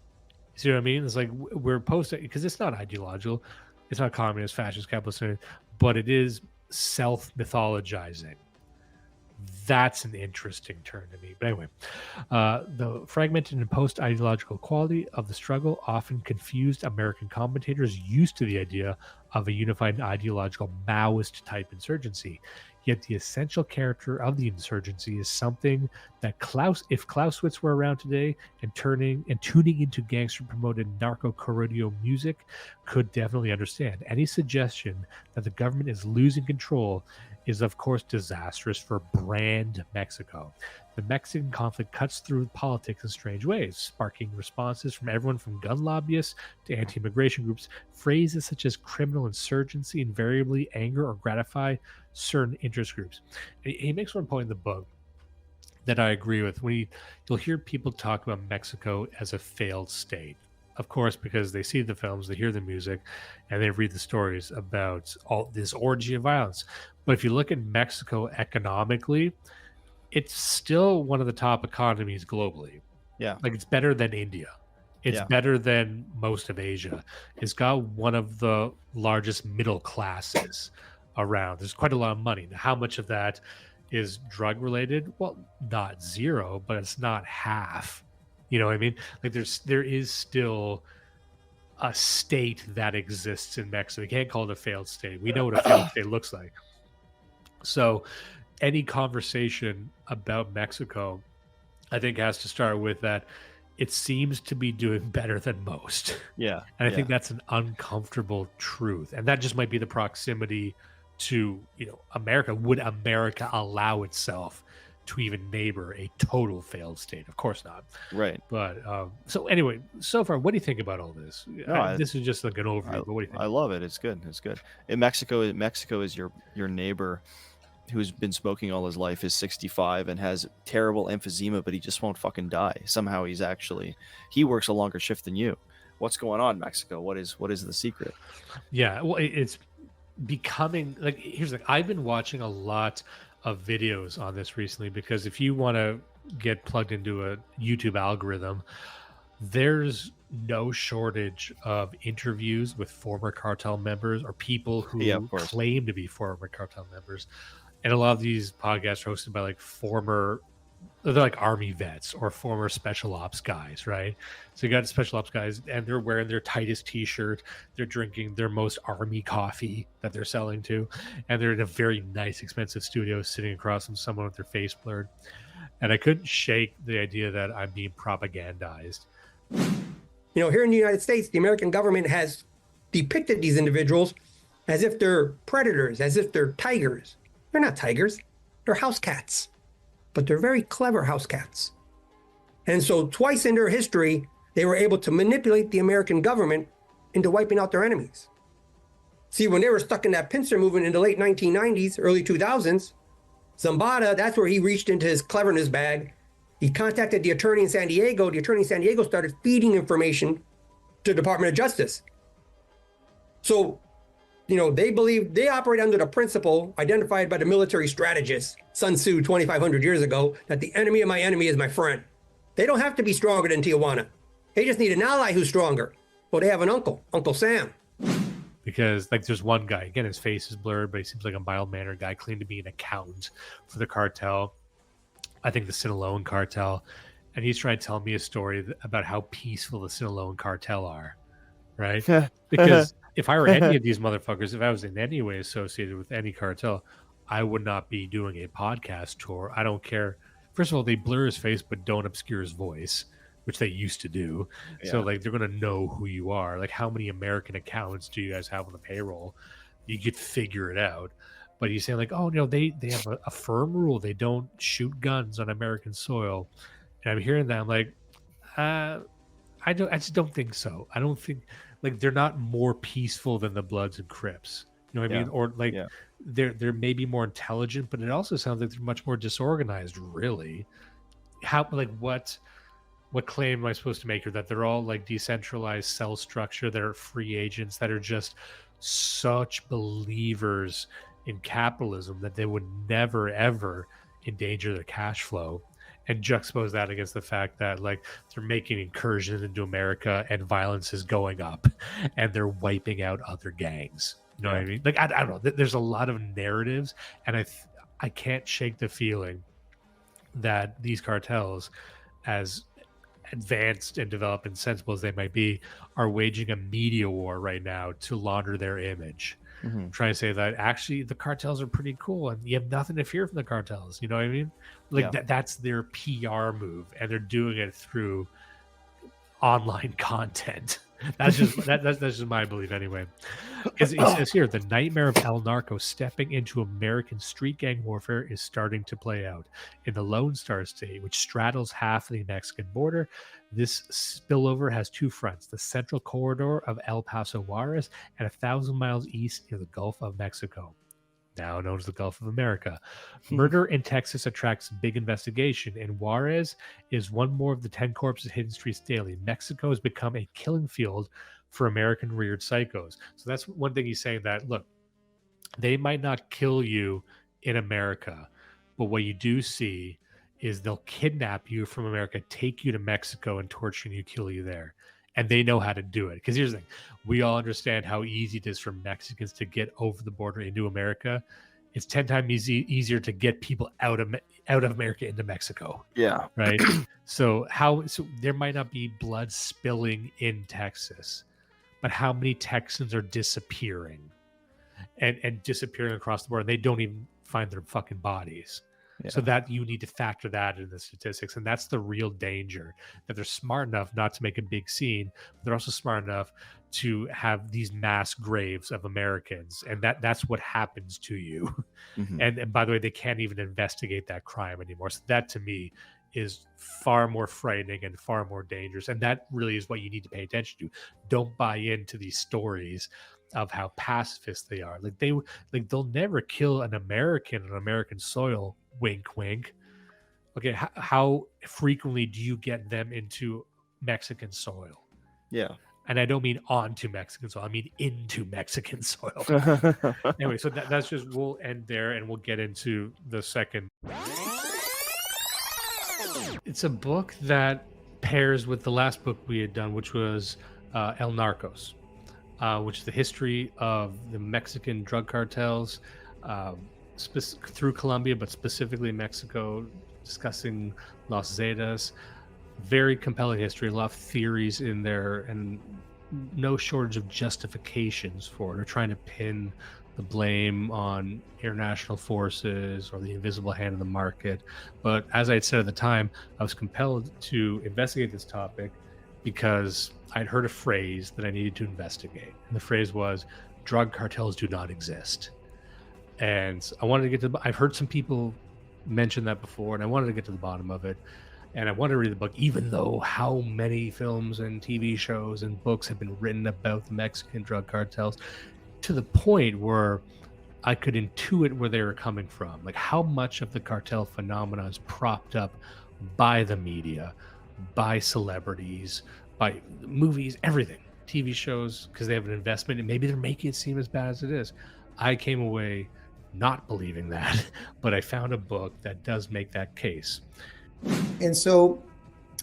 You see what I mean? It's like we're because it's not ideological. It's not communist, fascist, capitalist, but it is self-mythologizing. That's an interesting turn to me. But anyway, the fragmented and post-ideological quality of the struggle often confused American commentators used to the idea of a unified ideological Maoist-type insurgency. Yet the essential character of the insurgency is something that if Clausewitz were around today and tuning into gangster-promoted narco-corrido music, could definitely understand. Any suggestion that the government is losing control is, of course, disastrous for brand Mexico. The Mexican conflict cuts through politics in strange ways, sparking responses from everyone from gun lobbyists to anti-immigration groups. Phrases such as criminal insurgency invariably anger or gratify certain interest groups. He makes one point in the book that I agree with. You'll hear people talk about Mexico as a failed state. Of course, because they see the films, they hear the music, and they read the stories about all this orgy of violence. But if you look at Mexico economically, it's still one of the top economies globally. Yeah. Like, it's better than India. It's better than most of Asia. It's got one of the largest middle classes around. There's quite a lot of money. Now, how much of that is drug related? Well, not zero, but it's not half. You know what I mean? Like, there is still a state that exists in Mexico. We can't call it a failed state. We know what a failed state looks like. So any conversation about Mexico, I think, has to start with that it seems to be doing better than most. Yeah. And I think that's an uncomfortable truth. And that just might be the proximity to, America. Would America allow itself to even neighbor a total failed state? Of course not. Right. But so anyway, so far, what do you think about all this? This is just like an overview, but what do you think? I love it. It's good. It's good. In Mexico is your neighbor who's been smoking all his life, is 65 and has terrible emphysema, but he just won't fucking die. Somehow he works a longer shift than you. What's going on, Mexico? What is the secret? Yeah, well, it's becoming like, here's the thing. I've been watching a lot of videos on this recently because if you want to get plugged into a YouTube algorithm, there's no shortage of interviews with former cartel members or people who claim to be former cartel members. And a lot of these podcasts are hosted by they're like army vets or former special ops guys, right? So you got special ops guys and they're wearing their tightest t-shirt. They're drinking their most army coffee that they're selling to. And they're in a very nice, expensive studio sitting across from someone with their face blurred. And I couldn't shake the idea that I'm being propagandized. Here in the United States, the American government has depicted these individuals as if they're predators, as if they're tigers. They're not tigers. They're house cats. But they're very clever house cats. And so twice in their history, they were able to manipulate the American government into wiping out their enemies. See, when they were stuck in that pincer movement in the late 1990s, early 2000s, Zambada, that's where he reached into his cleverness bag. He contacted the attorney in San Diego. The attorney in San Diego started feeding information to the Department of Justice. So, they operate under the principle identified by the military strategist, Sun Tzu, 2,500 years ago, that the enemy of my enemy is my friend. They don't have to be stronger than Tijuana. They just need an ally who's stronger. Well, they have an uncle, Uncle Sam. Because there's one guy, again, his face is blurred, but he seems like a mild-mannered guy, claimed to be an accountant for the cartel. I think the Sinaloan cartel. And he's trying to tell me a story about how peaceful the Sinaloan cartel are, right? Because if I were any of these motherfuckers, if I was in any way associated with any cartel, I would not be doing a podcast tour. I don't care. First of all, they blur his face, but don't obscure his voice, which they used to do. Yeah. So they're going to know who you are. Like, how many American accountants do you guys have on the payroll? You could figure it out. But he's saying they have a firm rule. They don't shoot guns on American soil. And I'm hearing that. I'm like, I just don't think so. I don't think they're not more peaceful than the Bloods and Crips. You know what I mean? Or they're maybe more intelligent, but it also sounds like they're much more disorganized, really. What claim am I supposed to make? Or that they're all decentralized cell structure, they're free agents that are just such believers in capitalism that they would never ever endanger their cash flow, and juxtapose that against the fact that they're making incursions into America and violence is going up and they're wiping out other gangs. You know what I mean? I don't know. There's a lot of narratives, and I can't shake the feeling that these cartels, as advanced and developed and sensible as they might be, are waging a media war right now to launder their image. Mm-hmm. Trying to say that actually the cartels are pretty cool and you have nothing to fear from the cartels. You know what I mean? That's their PR move, and they're doing it through online content. That's just my belief anyway. Because it says here, the nightmare of El Narco stepping into American street gang warfare is starting to play out. In the Lone Star State, which straddles half of the Mexican border, this spillover has two fronts: the central corridor of El Paso Juarez and 1,000 miles east near the Gulf of Mexico, now known as the Gulf of America. Murder in Texas attracts big investigation, and Juarez is one more of the 10 corpses hidden streets daily. Mexico has become a killing field for American-reared psychos. So that's one thing he's saying, that, look, they might not kill you in America, but what you do see is they'll kidnap you from America, take you to Mexico, and torture you, kill you there. And they know how to do it. Because here's the thing. We all understand how easy it is for Mexicans to get over the border into America. It's 10 times easier to get people out of America into Mexico. Yeah. Right? So there might not be blood spilling in Texas, but how many Texans are disappearing and disappearing across the border? And they don't even find their fucking bodies. Yeah. So that you need to factor that into the statistics. And that's the real danger, that they're smart enough not to make a big scene, but they're also smart enough to have these mass graves of Americans. And that's what happens to you. Mm-hmm. And by the way, they can't even investigate that crime anymore. So that, to me, is far more frightening and far more dangerous. And that really is what you need to pay attention to. Don't buy into these stories of how pacifist they are. They'll never kill an American on American soil. Wink, wink. Okay, how frequently do you get them into Mexican soil? Yeah. And I don't mean onto Mexican soil. I mean into Mexican soil. Anyway, so that's just, we'll end there and we'll get into the second. It's a book that pairs with the last book we had done, which was El Narcos, which is the history of the Mexican drug cartels, through Colombia, but specifically Mexico, discussing Los Zetas. Very compelling history, a lot of theories in there, and no shortage of justifications for it. They're trying to pin the blame on international forces or the invisible hand of the market. But as I had said at the time, I was compelled to investigate this topic because I'd heard a phrase that I needed to investigate. And the phrase was, drug cartels do not exist. And I wanted to get to, I've heard some people mention that before, and I wanted to get to the bottom of it. And I wanted to read the book, even though how many films and TV shows and books have been written about the Mexican drug cartels, to the point where I could intuit where they were coming from. Like, how much of the cartel phenomenon is propped up by the media, by celebrities, by movies, everything, TV shows, because they have an investment and maybe they're making it seem as bad as it is. I came away not believing that, but I found a book that does make that case. And so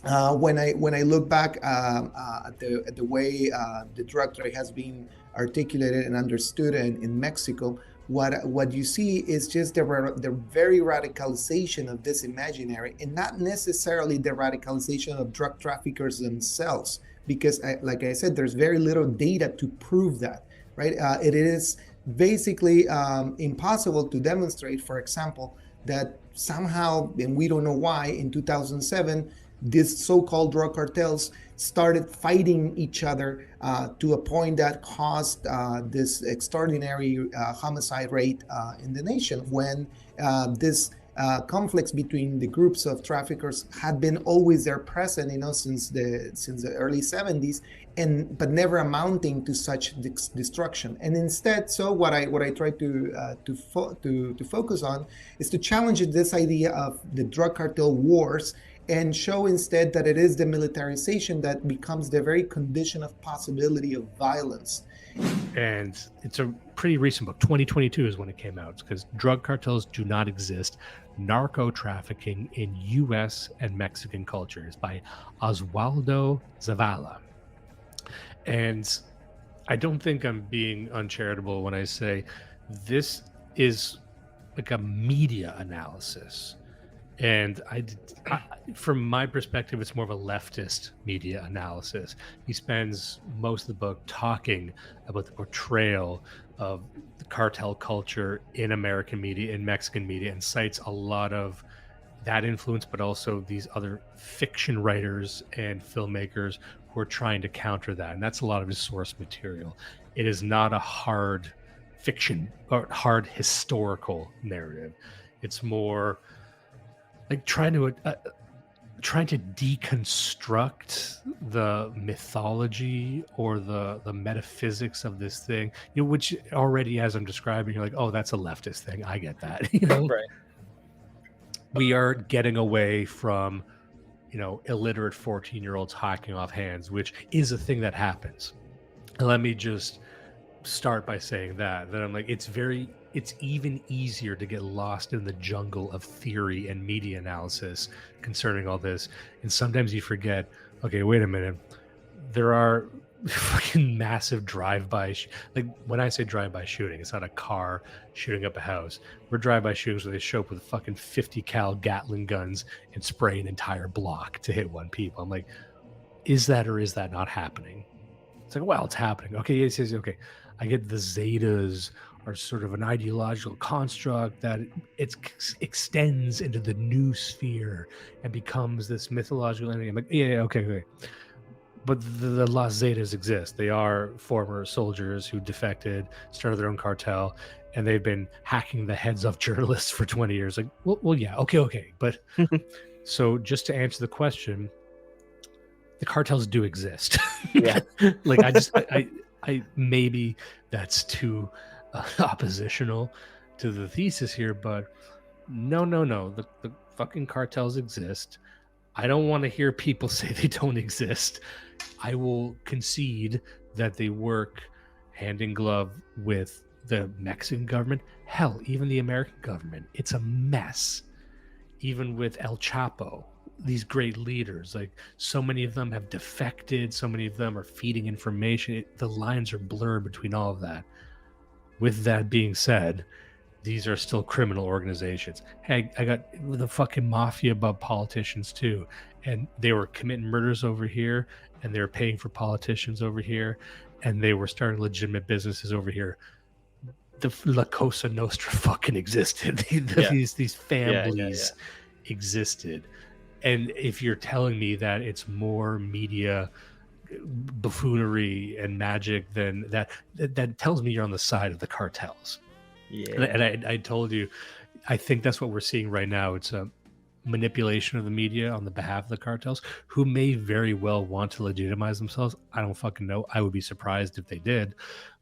when I look back at the way the drug trade has been articulated and understood in Mexico, what you see is just the very radicalization of this imaginary, and not necessarily the radicalization of drug traffickers themselves, because like I said, there's very little data to prove that, right? It is basically impossible to demonstrate, for example, that somehow, and we don't know why, in 2007, these so-called drug cartels started fighting each other to a point that caused this extraordinary homicide rate in the nation, when this conflicts between the groups of traffickers had been always there present, since the early 70s, but never amounting to such destruction. And instead, so what I try to focus on is to challenge this idea of the drug cartel wars, and show instead that it is the militarization that becomes the very condition of possibility of violence. And it's a pretty recent book. 2022 is when it came out. It's because Drug Cartels Do Not Exist, Narco Trafficking in U.S. and Mexican Cultures by Oswaldo Zavala. And I don't think I'm being uncharitable when I say this is like a media analysis. And from my perspective, it's more of a leftist media analysis. He spends most of the book talking about the portrayal of the cartel culture in American media, in Mexican media, and cites a lot of that influence, but also these other fiction writers and filmmakers who are trying to counter that. And that's a lot of his source material. It is not a hard fiction or hard historical narrative. It's more like trying to deconstruct the mythology or the metaphysics of this thing, which already, as I'm describing, you're like, oh, that's a leftist thing. I get that. Right. We are getting away from, illiterate 14-year-olds hacking off hands, which is a thing that happens. And let me just start by saying that I'm like, it's even easier to get lost in the jungle of theory and media analysis concerning all this. And sometimes you forget, okay, wait a minute. There are fucking massive drive-by, like when I say drive-by shooting, it's not a car shooting up a house. We're drive-by shootings where they show up with fucking 50 cal Gatling guns and spray an entire block to hit one people. I'm like, is that or is that not happening? It's like, well, it's happening. Okay, yes, okay. I get the Zetas are sort of an ideological construct that it extends into the new sphere and becomes this mythological entity. I'm like, yeah, okay. But the Las Zetas exist. They are former soldiers who defected, started their own cartel, and they've been hacking the heads of journalists for 20 years. Like, well, yeah, okay. But so just to answer the question, the cartels do exist. Yeah. Like, I maybe that's too oppositional to the thesis here, but no, the fucking cartels exist. I don't want to hear people say they don't exist. I will concede that they work hand in glove with the Mexican government. Hell, even the American government. It's a mess. Even with El Chapo, these great leaders, like so many of them have defected, so many of them are feeding information. The lines are blurred between all of that. With that being said, these are still criminal organizations. Hey, I got the fucking mafia above politicians too. And they were committing murders over here, and they were paying for politicians over here, and they were starting legitimate businesses over here. The La Cosa Nostra fucking existed. These families existed. And if you're telling me that it's more media buffoonery and magic than that tells me you're on the side of the cartels. Yeah. And I told you, I think that's what we're seeing right now. It's a manipulation of the media on the behalf of the cartels, who may very well want to legitimize themselves. I don't fucking know. I would be surprised if they did,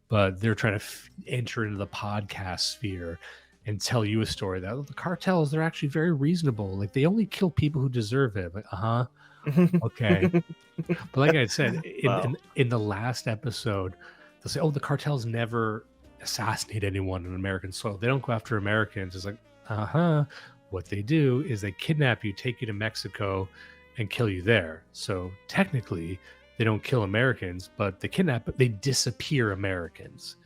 but they're trying to enter into the podcast sphere and tell you a story that the cartels, they're actually very reasonable. Like they only kill people who deserve it. Like, okay. But like I said, in the last episode, they'll say, oh, the cartels never assassinate anyone on American soil. They don't go after Americans. It's like, what they do is they kidnap you, take you to Mexico, and kill you there. So technically, they don't kill Americans, but they they disappear Americans.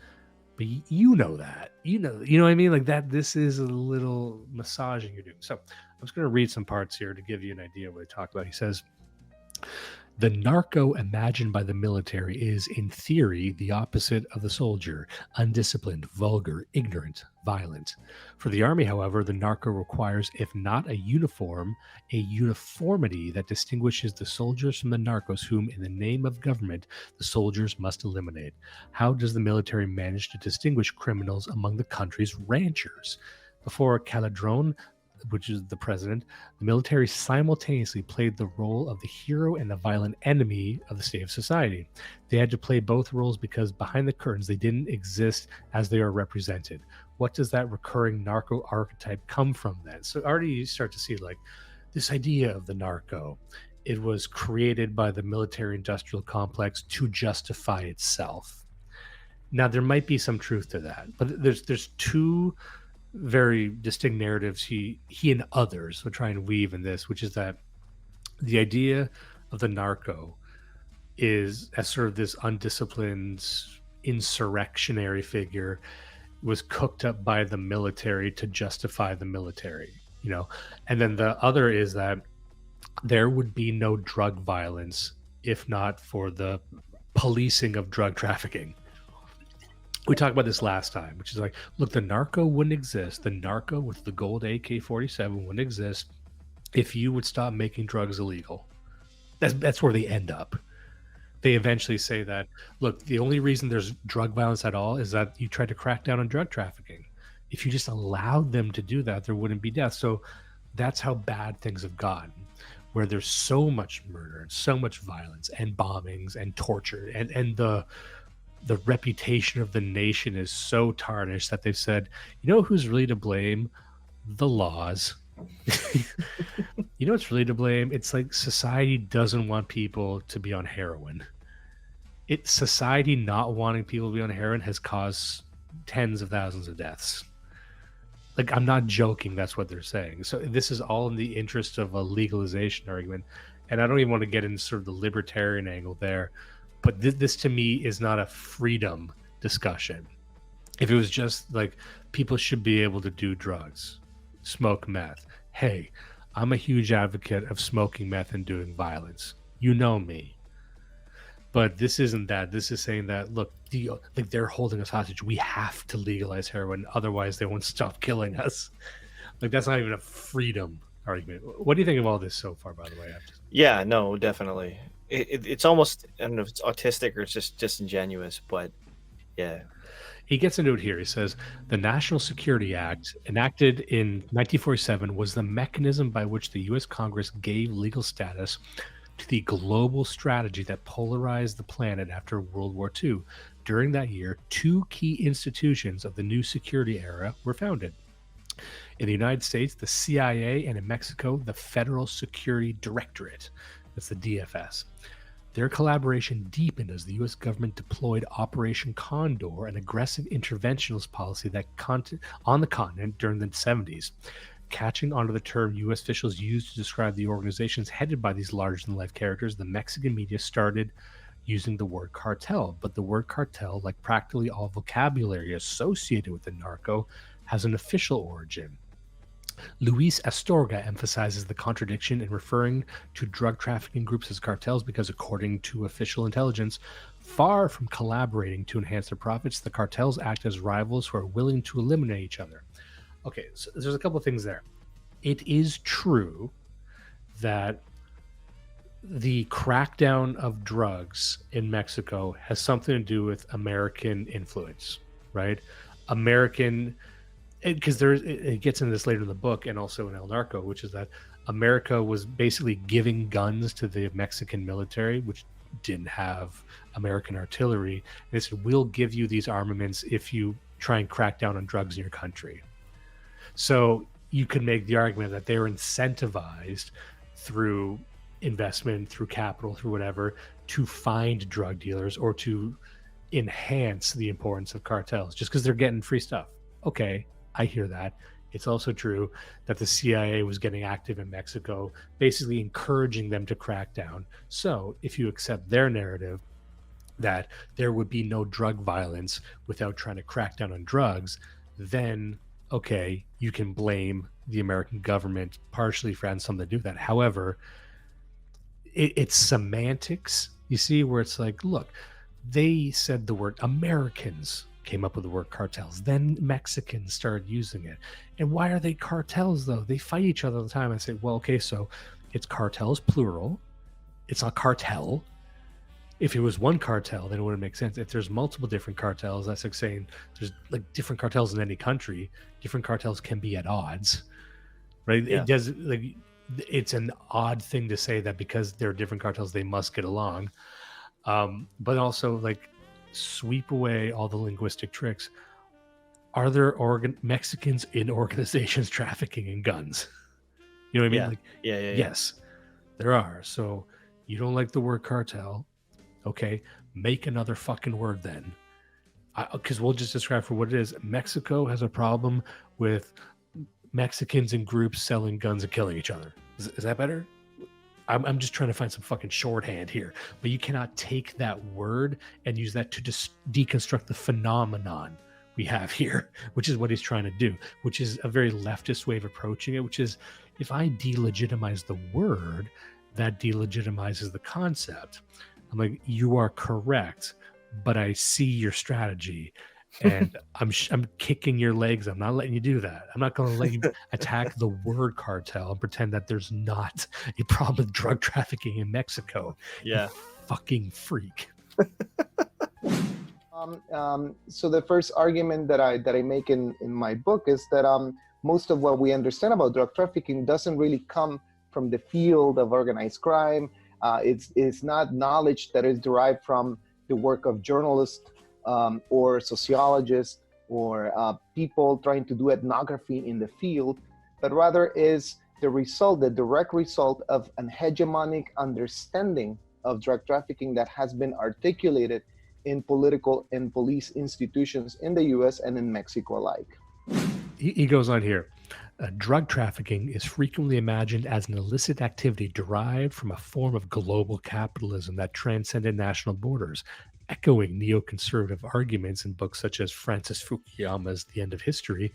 But you know that. You know what I mean? Like that, this is a little massaging you're doing. So I'm just going to read some parts here to give you an idea of what he talked about. He says, the narco imagined by the military is, in theory, the opposite of the soldier: undisciplined, vulgar, ignorant, violent. For the army, however, the narco requires, if not a uniform, a uniformity that distinguishes the soldiers from the narcos whom, in the name of government, the soldiers must eliminate. How does the military manage to distinguish criminals among the country's ranchers? Before Caladrón, which is the president, the military simultaneously played the role of the hero and the violent enemy of the state of society. They had to play both roles because behind the curtains they didn't exist as they are represented. What does that recurring narco archetype come from then? So already you start to see like this idea of the narco. It was created by the military-industrial complex to justify itself. Now there might be some truth to that, but there's two very distinct narratives he and others would try and weave in this, which is that the idea of the narco is as sort of this undisciplined insurrectionary figure was cooked up by the military to justify the military, and then the other is that there would be no drug violence if not for the policing of drug trafficking. We talked about this last time, which is like, look, the narco wouldn't exist. The narco with the gold AK-47 wouldn't exist if you would stop making drugs illegal. That's where they end up. They eventually say that, look, the only reason there's drug violence at all is that you tried to crack down on drug trafficking. If you just allowed them to do that, there wouldn't be death. So that's how bad things have gotten, where there's so much murder and so much violence and bombings and torture and the reputation of the nation is so tarnished that they've said, who's really to blame? The laws. What's really to blame? It's like society doesn't want people to be on heroin. Society not wanting people to be on heroin has caused tens of thousands of deaths. Like, I'm not joking. That's what they're saying. So this is all in the interest of a legalization argument. And I don't even want to get into sort of the libertarian angle there. But this to me is not a freedom discussion. If it was just like people should be able to do drugs, smoke meth. Hey, I'm a huge advocate of smoking meth and doing violence. You know me. But this isn't that. This is saying that, look, they're holding us hostage. We have to legalize heroin. Otherwise, they won't stop killing us. Like, that's not even a freedom argument. What do you think of all this so far, by the way? Yeah, no, definitely. It's almost, I don't know if it's autistic or it's just disingenuous, but yeah. He gets into it here. He says, the National Security Act, enacted in 1947, was the mechanism by which the U.S. Congress gave legal status to the global strategy that polarized the planet after World War II. During that year, two key institutions of the new security era were founded. In the United States, the CIA, and in Mexico, the Federal Security Directorate. That's the DFS. Their collaboration deepened as the U.S. government deployed Operation Condor, an aggressive interventionist policy that on the continent during the 70s. Catching onto the term U.S. officials used to describe the organizations headed by these larger-than-life characters, the Mexican media started using the word cartel. But the word cartel, like practically all vocabulary associated with the narco, has an official origin. Luis Astorga emphasizes the contradiction in referring to drug trafficking groups as cartels because, according to official intelligence, far from collaborating to enhance their profits, the cartels act as rivals who are willing to eliminate each other. Okay, so there's a couple of things there. It is true that the crackdown of drugs in Mexico has something to do with American influence, right? Because it gets into this later in the book and also in El Narco, which is that America was basically giving guns to the Mexican military, which didn't have American artillery. And they said, we'll give you these armaments if you try and crack down on drugs in your country. So you could make the argument that they're incentivized through investment, through capital, through whatever, to find drug dealers or to enhance the importance of cartels just because they're getting free stuff. Okay, I hear that. It's also true that the CIA was getting active in Mexico, basically encouraging them to crack down. So if you accept their narrative that there would be no drug violence without trying to crack down on drugs, then okay, you can blame the American government partially for having something to do with that. However, it's semantics, you see, where it's like, look, they said the word, Americans came up with the word cartels, then Mexicans started using it. And why are they cartels though? They fight each other all the time. I say, well, okay, so it's cartels plural, it's a cartel. If it was one cartel, then it wouldn't make sense. If there's multiple different cartels, that's like saying there's like different cartels in any country, different cartels can be at odds, right? Yeah. It does, like, it's an odd thing to say that because they're different cartels, they must get along. But also, like, sweep away all the linguistic tricks. Are there Mexicans in organizations trafficking in guns? You know what I mean? Yeah. Like, Yeah. yes, there are. So you don't like the word cartel? Okay, make another fucking word then. Because we'll just describe for what it is. Mexico has a problem with Mexicans in groups selling guns and killing each other. Is that better? I'm just trying to find some fucking shorthand here. But you cannot take that word and use that to just deconstruct the phenomenon we have here, which is what he's trying to do, which is a very leftist way of approaching it, which is if I delegitimize the word, that delegitimizes the concept. I'm like, you are correct, but I see your strategy. And I'm kicking your legs. I'm not letting you do that. I'm not going to let you attack the word cartel and pretend that there's not a problem with drug trafficking in Mexico. Yeah, you fucking freak. So the first argument that I make in my book is that most of what we understand about drug trafficking doesn't really come from the field of organized crime. It's not knowledge that is derived from the work of journalists or sociologists or people trying to do ethnography in the field, but rather is the direct result of an hegemonic understanding of drug trafficking that has been articulated in political and police institutions in the US and in Mexico alike. He goes on here. Drug trafficking is frequently imagined as an illicit activity derived from a form of global capitalism that transcended national borders, echoing neoconservative arguments in books such as Francis Fukuyama's The End of History.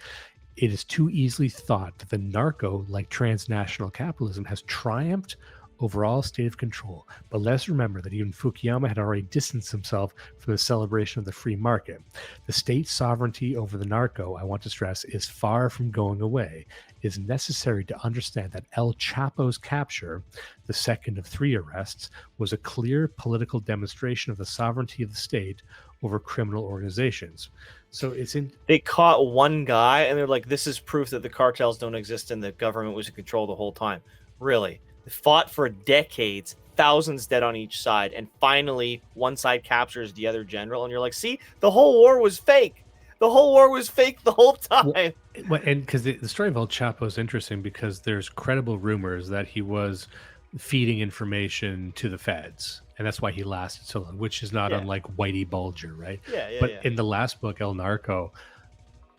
It is too easily thought that the narco, like transnational capitalism, has triumphed over all state of control. But let's remember that even Fukuyama had already distanced himself from the celebration of the free market. The state sovereignty over the narco, I want to stress, is far from going away. It is necessary to understand that El Chapo's capture, the second of 3 arrests, was a clear political demonstration of the sovereignty of the state over criminal organizations. So they caught one guy and they're like, this is proof that the cartels don't exist and the government was in control the whole time. Really? They fought for decades, thousands dead on each side, and finally one side captures the other general, and you're like, see, the whole war was fake. The whole war was fake the whole time. Well, and because the story of El Chapo is interesting because there's credible rumors that he was feeding information to the feds, and that's why he lasted so long, which is not unlike Whitey Bulger, right? But in the last book, El Narco,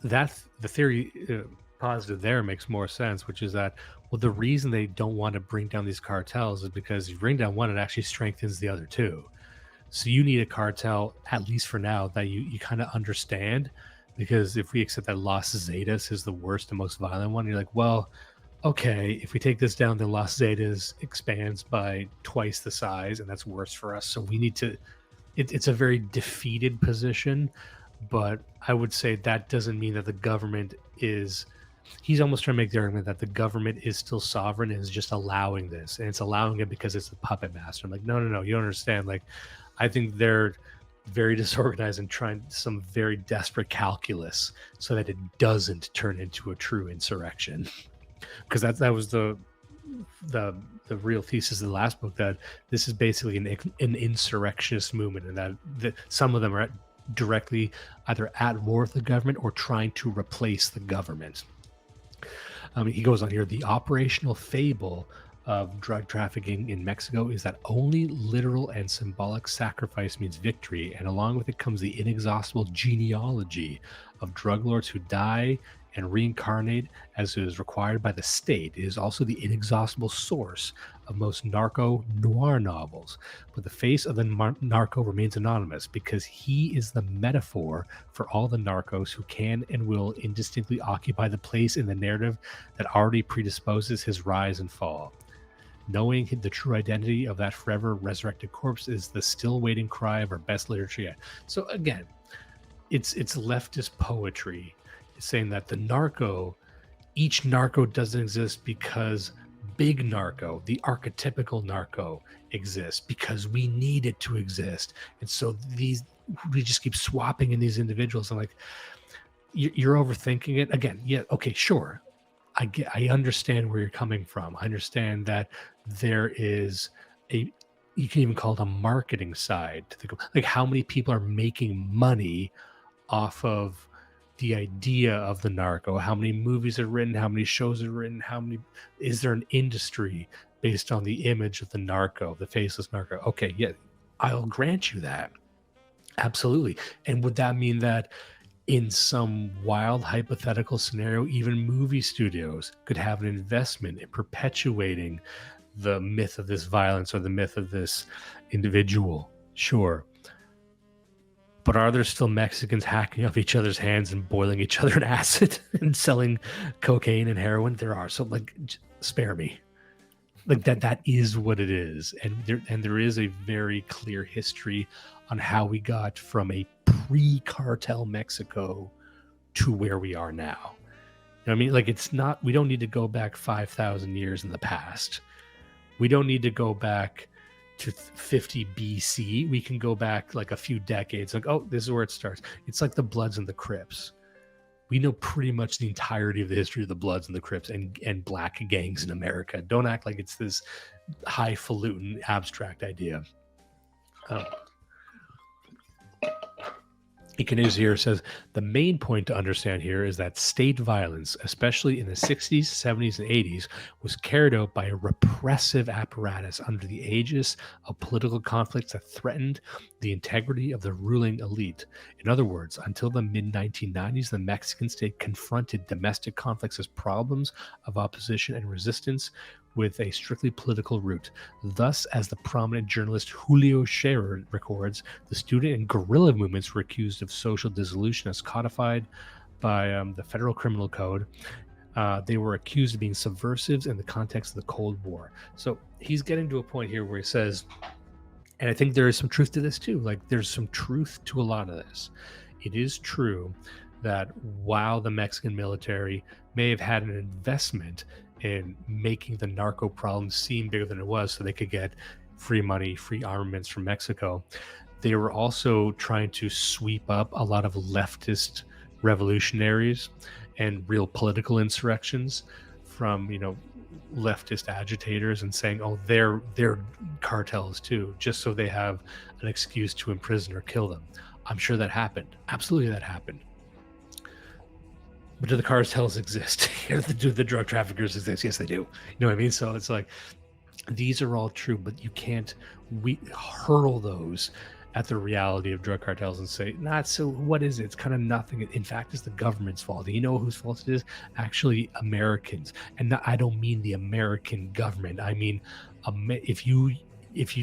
the theory posited there makes more sense, which is that, well, the reason they don't want to bring down these cartels is because if you bring down one, it actually strengthens the other two. So you need a cartel, at least for now, that you kind of understand, because if we accept that Los Zetas is the worst and most violent one, you're like, well, okay, if we take this down, then Los Zetas expands by twice the size, and that's worse for us. So we need to, it's a very defeated position, but I would say that doesn't mean that the government is, he's almost trying to make the argument that the government is still sovereign and is just allowing this, and it's allowing it because it's the puppet master. I'm like, no, you don't understand. Like, I think they're very disorganized and trying some very desperate calculus so that it doesn't turn into a true insurrection. Because that was the real thesis of the last book, that this is basically an insurrectionist movement, and that some of them are directly either at war with the government or trying to replace the government. He goes on here, the operational fable of drug trafficking in Mexico is that only literal and symbolic sacrifice means victory, and along with it comes the inexhaustible genealogy of drug lords who die and reincarnate as is required by the state. It is also the inexhaustible source of most narco noir novels, but the face of the narco remains anonymous because he is the metaphor for all the narcos who can and will indistinctly occupy the place in the narrative that already predisposes his rise and fall. Knowing the true identity of that forever resurrected corpse is the still waiting cry of our best literature yet. So again, it's leftist poetry. It's saying that each narco doesn't exist because big narco, the archetypical narco, exists because we need it to exist. And so we just keep swapping in these individuals. And like, you're overthinking it. Again, yeah, okay, sure. I understand where you're coming from. I understand that there is you can even call it a marketing side to think of, like how many people are making money off of the idea of the narco, how many movies are written, how many shows are written, is there an industry based on the image of the narco, the faceless narco? Okay, yeah, I'll grant you that. Absolutely. And would that mean that in some wild hypothetical scenario, even movie studios could have an investment in perpetuating the myth of this violence or the myth of this individual? Sure. But are there still Mexicans hacking off each other's hands and boiling each other in acid and selling cocaine and heroin? There are. So like, spare me. Like that is what it is. And there is a very clear history on how we got from a pre-cartel Mexico to where we are now. You know what I mean? Like we don't need to go back 5,000 years in the past. We don't need to go back to 50 BC. We can go back like a few decades. Like, oh, this is where it starts. It's like the Bloods and the Crips. We know pretty much the entirety of the history of the Bloods and the Crips and black gangs in America. Don't act like it's this highfalutin abstract idea. Icanez here says, the main point to understand here is that state violence, especially in the 60s, 70s, and 80s, was carried out by a repressive apparatus under the aegis of political conflicts that threatened the integrity of the ruling elite. In other words, until the mid-1990s, the Mexican state confronted domestic conflicts as problems of opposition and resistance with a strictly political route. Thus, as the prominent journalist Julio Scherer records, the student and guerrilla movements were accused of social dissolution as codified by the Federal Criminal Code. They were accused of being subversives in the context of the Cold War. So he's getting to a point here where he says, and I think there is some truth to this too, like there's some truth to a lot of this. It is true that while the Mexican military may have had an investment in making the narco problem seem bigger than it was so they could get free money, free armaments from Mexico, they were also trying to sweep up a lot of leftist revolutionaries and real political insurrections from, leftist agitators and saying, oh, they're cartels too, just so they have an excuse to imprison or kill them. I'm sure that happened. Absolutely that happened. But do the cartels exist? Do the drug traffickers exist? Yes, they do. You know what I mean? So it's like, these are all true, but you can't hurl those at the reality of drug cartels and say, so what is it? It's kind of nothing. In fact, it's the government's fault. And you know whose fault it is? Actually, Americans. And I don't mean the American government. I mean, if you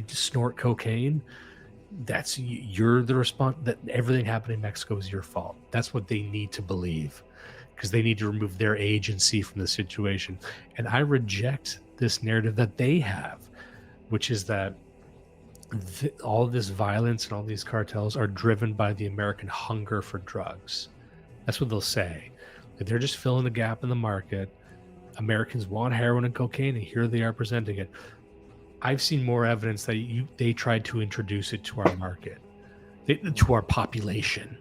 snort cocaine, you're the response. That everything happening in Mexico is your fault. That's what they need to believe, because they need to remove their agency from the situation. And I reject this narrative that they have, which is that all this violence and all these cartels are driven by the American hunger for drugs. That's what they'll say. They're just filling the gap in the market. Americans want heroin and cocaine, and here they are presenting it. I've seen more evidence that they tried to introduce it to our market, to our population.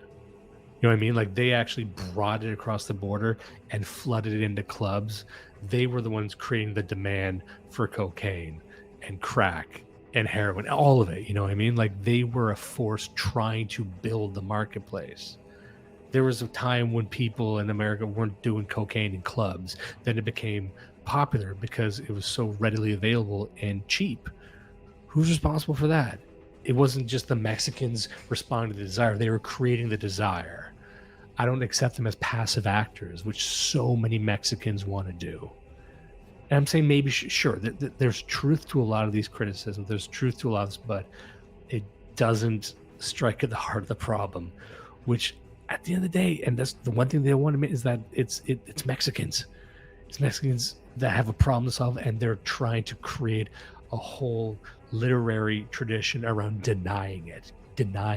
You know what I mean? Like, they actually brought it across the border and flooded it into clubs. They were the ones creating the demand for cocaine and crack and heroin, all of it. You know what I mean? Like, they were a force trying to build the marketplace. There was a time when people in America weren't doing cocaine in clubs. Then it became popular because it was so readily available and cheap. Who's responsible for that? It wasn't just the Mexicans responding to the desire. They were creating the desire. I don't accept them as passive actors, which so many Mexicans want to do. And I'm saying maybe, sure, there's truth to a lot of these criticisms. There's truth to a lot of this, but it doesn't strike at the heart of the problem, which at the end of the day, and that's the one thing they want to admit, is that it's Mexicans. It's Mexicans that have a problem to solve, and they're trying to create a whole literary tradition around denying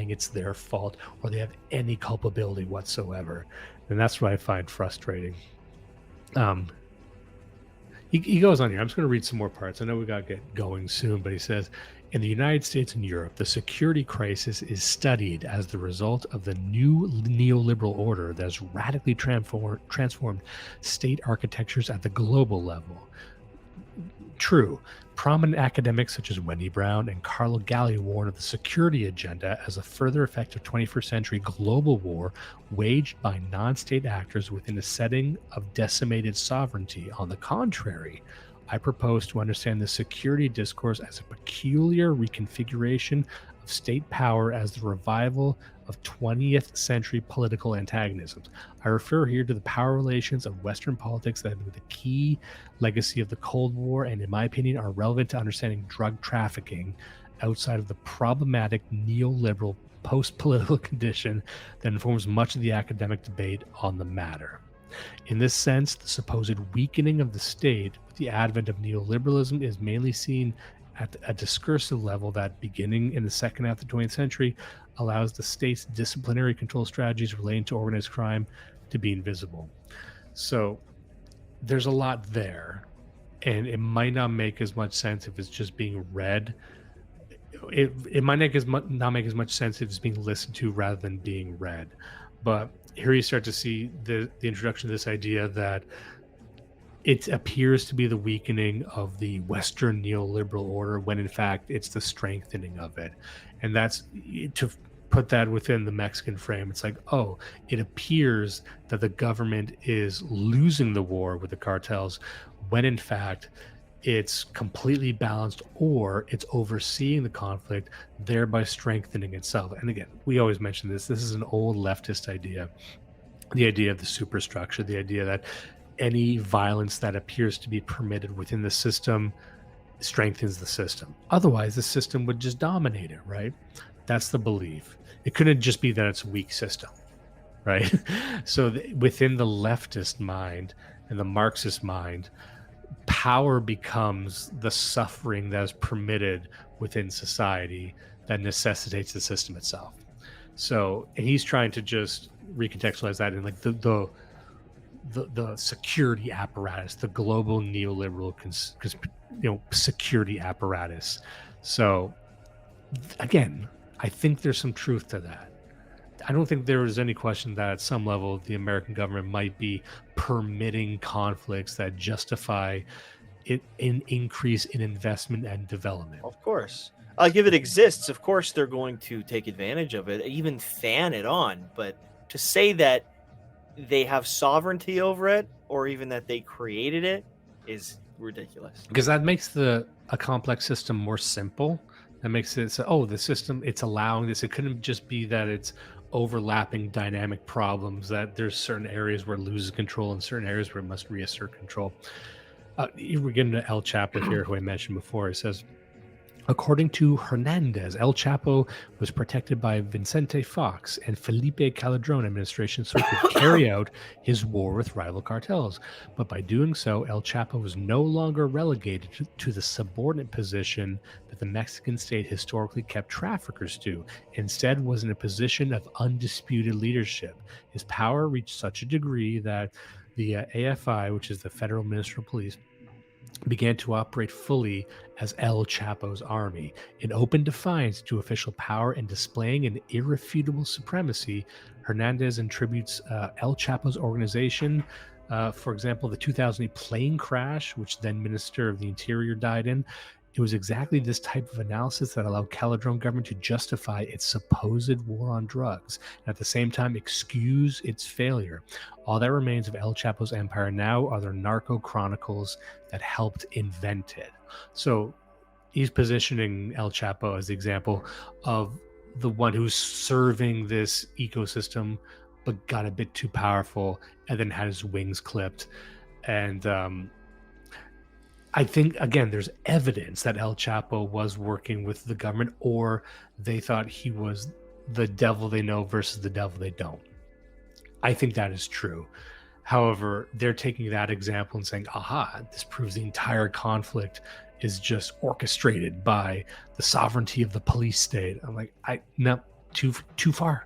it's their fault, or they have any culpability whatsoever. And that's what I find frustrating. He goes on here. I'm just going to read some more parts. I know we got to get going soon, but he says, in the United States and Europe, the security crisis is studied as the result of the new neoliberal order that has radically transformed state architectures at the global level. True. Prominent academics such as Wendy Brown and Carlo Galli warn of the security agenda as a further effect of 21st century global war waged by non-state actors within a setting of decimated sovereignty. On the contrary, I propose to understand the security discourse as a peculiar reconfiguration of state power as the revival of 20th century political antagonisms. I refer here to the power relations of Western politics that have been the key legacy of the Cold War, and in my opinion are relevant to understanding drug trafficking outside of the problematic neoliberal post-political condition that informs much of the academic debate on the matter. In this sense, the supposed weakening of the state with the advent of neoliberalism is mainly seen at a discursive level that, beginning in the second half of the 20th century, allows the state's disciplinary control strategies relating to organized crime to be invisible. So there's a lot there, and it might not make as much sense if it's just being read. It might not make as much sense if it's being listened to rather than being read. But here you start to see the introduction of this idea that it appears to be the weakening of the Western neoliberal order when in fact it's the strengthening of it. And that's, to put that within the Mexican frame, it's like, oh, it appears that the government is losing the war with the cartels when in fact it's completely balanced, or it's overseeing the conflict, thereby strengthening itself. And again, we always mention this is an old leftist idea, the idea of the superstructure, the idea that any violence that appears to be permitted within the system strengthens the system. Otherwise, the system would just dominate it, right? That's the belief. It couldn't just be that it's a weak system, right? So within the leftist mind and the Marxist mind, power becomes the suffering that is permitted within society that necessitates the system itself. So, and he's trying to just recontextualize that in like the security apparatus, the global neoliberal security apparatus. So again, I think there's some truth to that. I don't think there is any question that at some level the American government might be permitting conflicts that justify an increase in investment and development. Of course. Like if it exists, of course they're going to take advantage of it, even fan it on. But to say that they have sovereignty over it, or even that they created it, is ridiculous. Because that makes a complex system more simple. That makes it so, oh, the system, it's allowing this. It couldn't just be that it's overlapping dynamic problems, that there's certain areas where it loses control and certain areas where it must reassert control. We're getting to El Chapo here, who I mentioned before. It says, according to Hernandez, El Chapo was protected by Vicente Fox and Felipe Calderon administration so he could carry out his war with rival cartels. But by doing so, El Chapo was no longer relegated to the subordinate position that the Mexican state historically kept traffickers to. Instead, was in a position of undisputed leadership. His power reached such a degree that the AFI, which is the Federal Ministry of Police, began to operate fully as El Chapo's army, in open defiance to official power and displaying an irrefutable supremacy. Hernandez attributes El Chapo's organization, for example, the 2008 plane crash, which then Minister of the Interior died in, It was exactly this type of analysis that allowed Calderon government to justify its supposed war on drugs, and at the same time excuse its failure. All that remains of El Chapo's empire now are the narco chronicles that helped invent it. So he's positioning El Chapo as the example of the one who's serving this ecosystem, but got a bit too powerful and then had his wings clipped. And I think, again, there's evidence that El Chapo was working with the government, or they thought he was the devil they know versus the devil they don't. I think that is true. However, they're taking that example and saying, aha, this proves the entire conflict is just orchestrated by the sovereignty of the police state. I'm like, no, too far.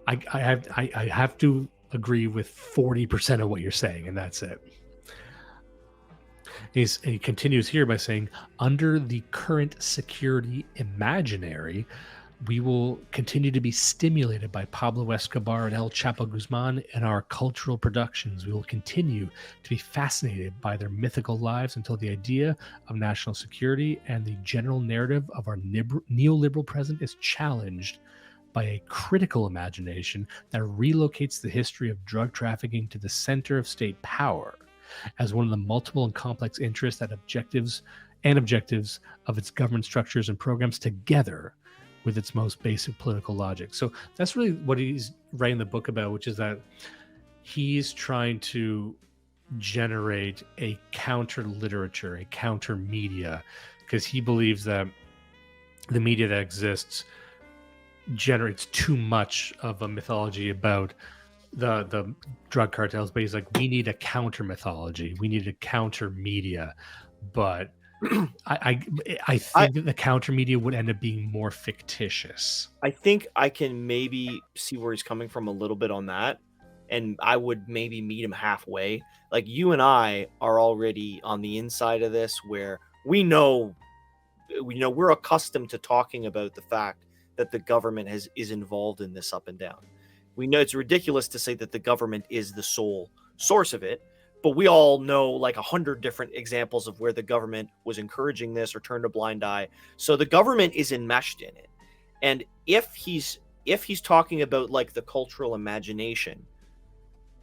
I have to agree with 40% of what you're saying, and that's it. He continues here by saying, under the current security imaginary, we will continue to be stimulated by Pablo Escobar and El Chapo Guzman in our cultural productions. We will continue to be fascinated by their mythical lives until the idea of national security and the general narrative of our neoliberal present is challenged by a critical imagination that relocates the history of drug trafficking to the center of state power as one of the multiple and complex interests that objectives of its government structures and programs together with its most basic political logic. So that's really what he's writing the book about, which is that he's trying to generate a counter literature, a counter media, because he believes that the media that exists generates too much of a mythology about the drug cartels. But he's like, we need a counter mythology, we need a counter media. But I think that the counter media would end up being more fictitious. I think I can maybe see where he's coming from a little bit on that, and I would maybe meet him halfway. Like, you and I are already on the inside of this, where we know we're accustomed to talking about the fact that the government is involved in this up and down. We know it's ridiculous to say that the government is the sole source of it, but we all know like 100 different examples of where the government was encouraging this or turned a blind eye. So the government is enmeshed in it. And if he's talking about like the cultural imagination,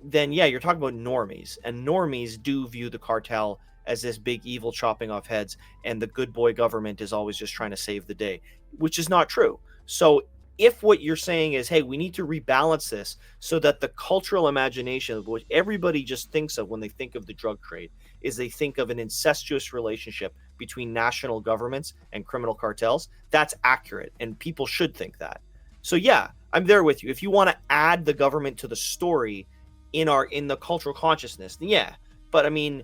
then yeah, you're talking about normies, and normies do view the cartel as this big evil chopping off heads, and the good boy government is always just trying to save the day, which is not true. So if what you're saying is, hey, we need to rebalance this so that the cultural imagination of what everybody just thinks of when they think of the drug trade is they think of an incestuous relationship between national governments and criminal cartels, that's accurate, and people should think that. So yeah, I'm there with you. If you want to add the government to the story in the cultural consciousness, then yeah. But I mean,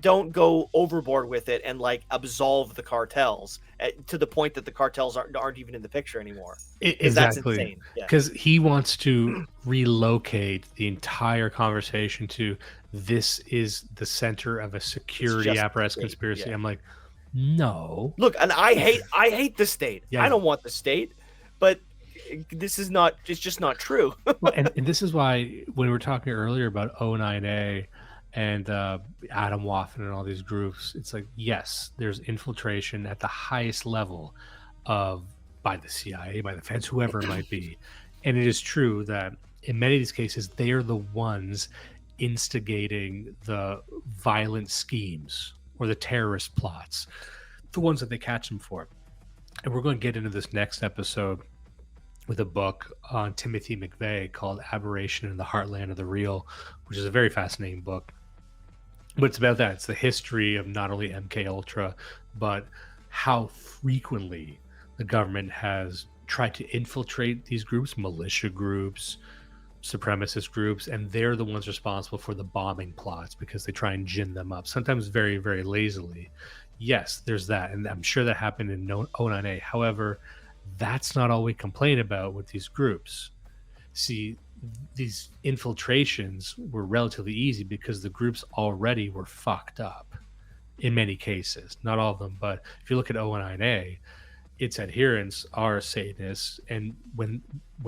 don't go overboard with it and like absolve the cartels to the point that the cartels aren't even in the picture anymore. Exactly, because he wants to relocate the entire conversation to this is the center of a security apparatus conspiracy. Yeah. I'm like, no. Look, and I hate the state. Yeah. I don't want the state, but this is not. It's just not true. Well, and this is why when we were talking earlier about O9A and Adam Waffen and all these groups, it's like, yes, there's infiltration at the highest level by the CIA, by the feds, whoever it might be. And it is true that in many of these cases, they are the ones instigating the violent schemes or the terrorist plots, the ones that they catch them for. And we're going to get into this next episode with a book on Timothy McVeigh called Aberration in the Heartland of the Real, which is a very fascinating book. But it's about that. It's the history of not only MK Ultra, but how frequently the government has tried to infiltrate these groups, militia groups, supremacist groups, and they're the ones responsible for the bombing plots because they try and gin them up, sometimes very, very lazily. Yes, there's that, and I'm sure that happened in O9A. However, that's not all we complain about with these groups. See, these infiltrations were relatively easy because the groups already were fucked up in many cases. Not all of them, but if you look at O9A, its adherents are Satanists, and when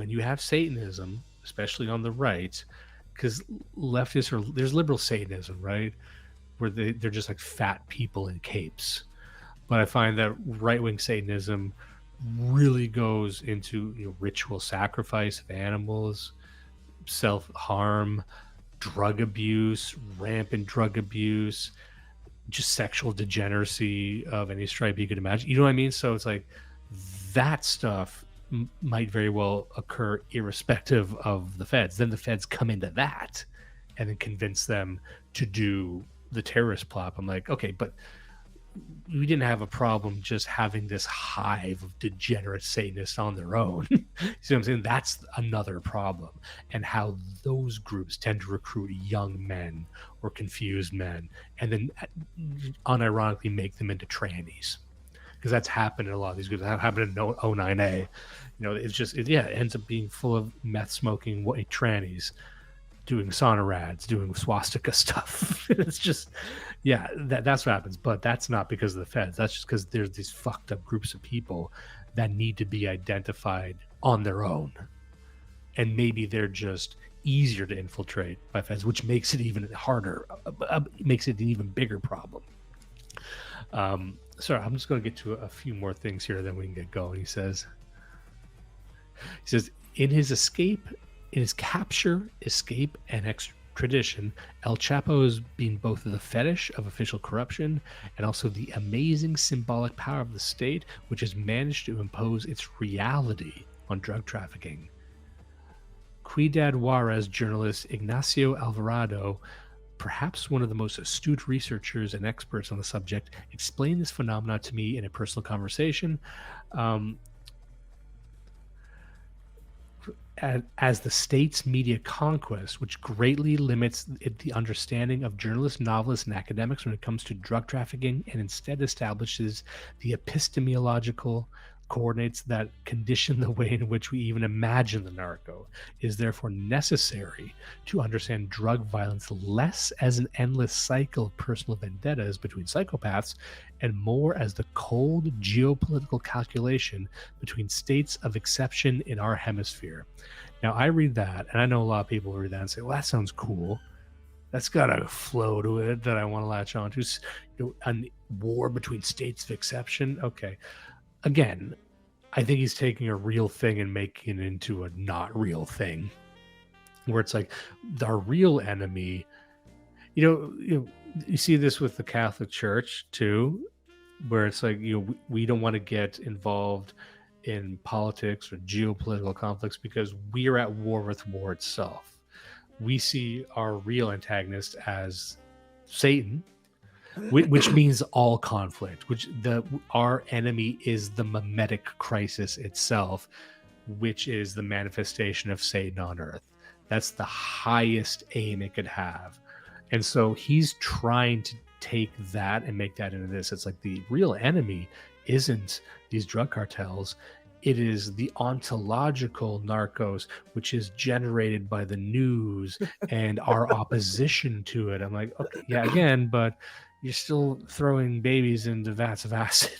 you have Satanism, especially on the right, because leftists there's liberal Satanism, right, where they're just like fat people in capes. But I find that right-wing Satanism really goes into ritual sacrifice of animals, self-harm, drug abuse, rampant drug abuse, just sexual degeneracy of any stripe you could imagine. You know what I mean? So it's like that stuff might very well occur irrespective of the feds. Then the feds come into that and then convince them to do the terrorist plot. I'm like, okay, but we didn't have a problem just having this hive of degenerate Satanists on their own. You see what I'm saying? That's another problem. And how those groups tend to recruit young men or confused men and then unironically make them into trannies. Because that's happened in a lot of these groups. That happened in 09A. It's just, it ends up being full of meth-smoking white trannies doing sauna rads, doing swastika stuff. It's just, that's what happens. But that's not because of the feds. That's just because there's these fucked up groups of people that need to be identified on their own. And maybe they're just easier to infiltrate by feds, which makes it even harder, makes it an even bigger problem. Sorry, I'm just going to get to a few more things here, then we can get going. He says, in his capture, escape, and extradition, El Chapo has been both the fetish of official corruption and also the amazing symbolic power of the state, which has managed to impose its reality on drug trafficking. Ciudad Juarez journalist Ignacio Alvarado, perhaps one of the most astute researchers and experts on the subject, explained this phenomenon to me in a personal conversation. As the state's media conquest, which greatly limits the understanding of journalists, novelists, and academics when it comes to drug trafficking, and instead establishes the epistemological coordinates that condition the way in which we even imagine the narco, is therefore necessary to understand drug violence less as an endless cycle of personal vendettas between psychopaths and more as the cold geopolitical calculation between states of exception in our hemisphere. Now, I read that, and I know a lot of people read that and say, well, that sounds cool. That's got a flow to it that I want to latch on to. A war between states of exception. Okay. Again, I think he's taking a real thing and making it into a not real thing, where it's like our real enemy. You see this with the Catholic Church too, where it's like we don't want to get involved in politics or geopolitical conflicts because we're at war with war itself. We see our real antagonist as Satan, which means all conflict, our enemy is the mimetic crisis itself, which is the manifestation of Satan on earth. That's the highest aim it could have. And so he's trying to take that and make that into this. It's like the real enemy isn't these drug cartels. It is the ontological narcos, which is generated by the news and our opposition to it. I'm like, okay, yeah, again, but you're still throwing babies into vats of acid.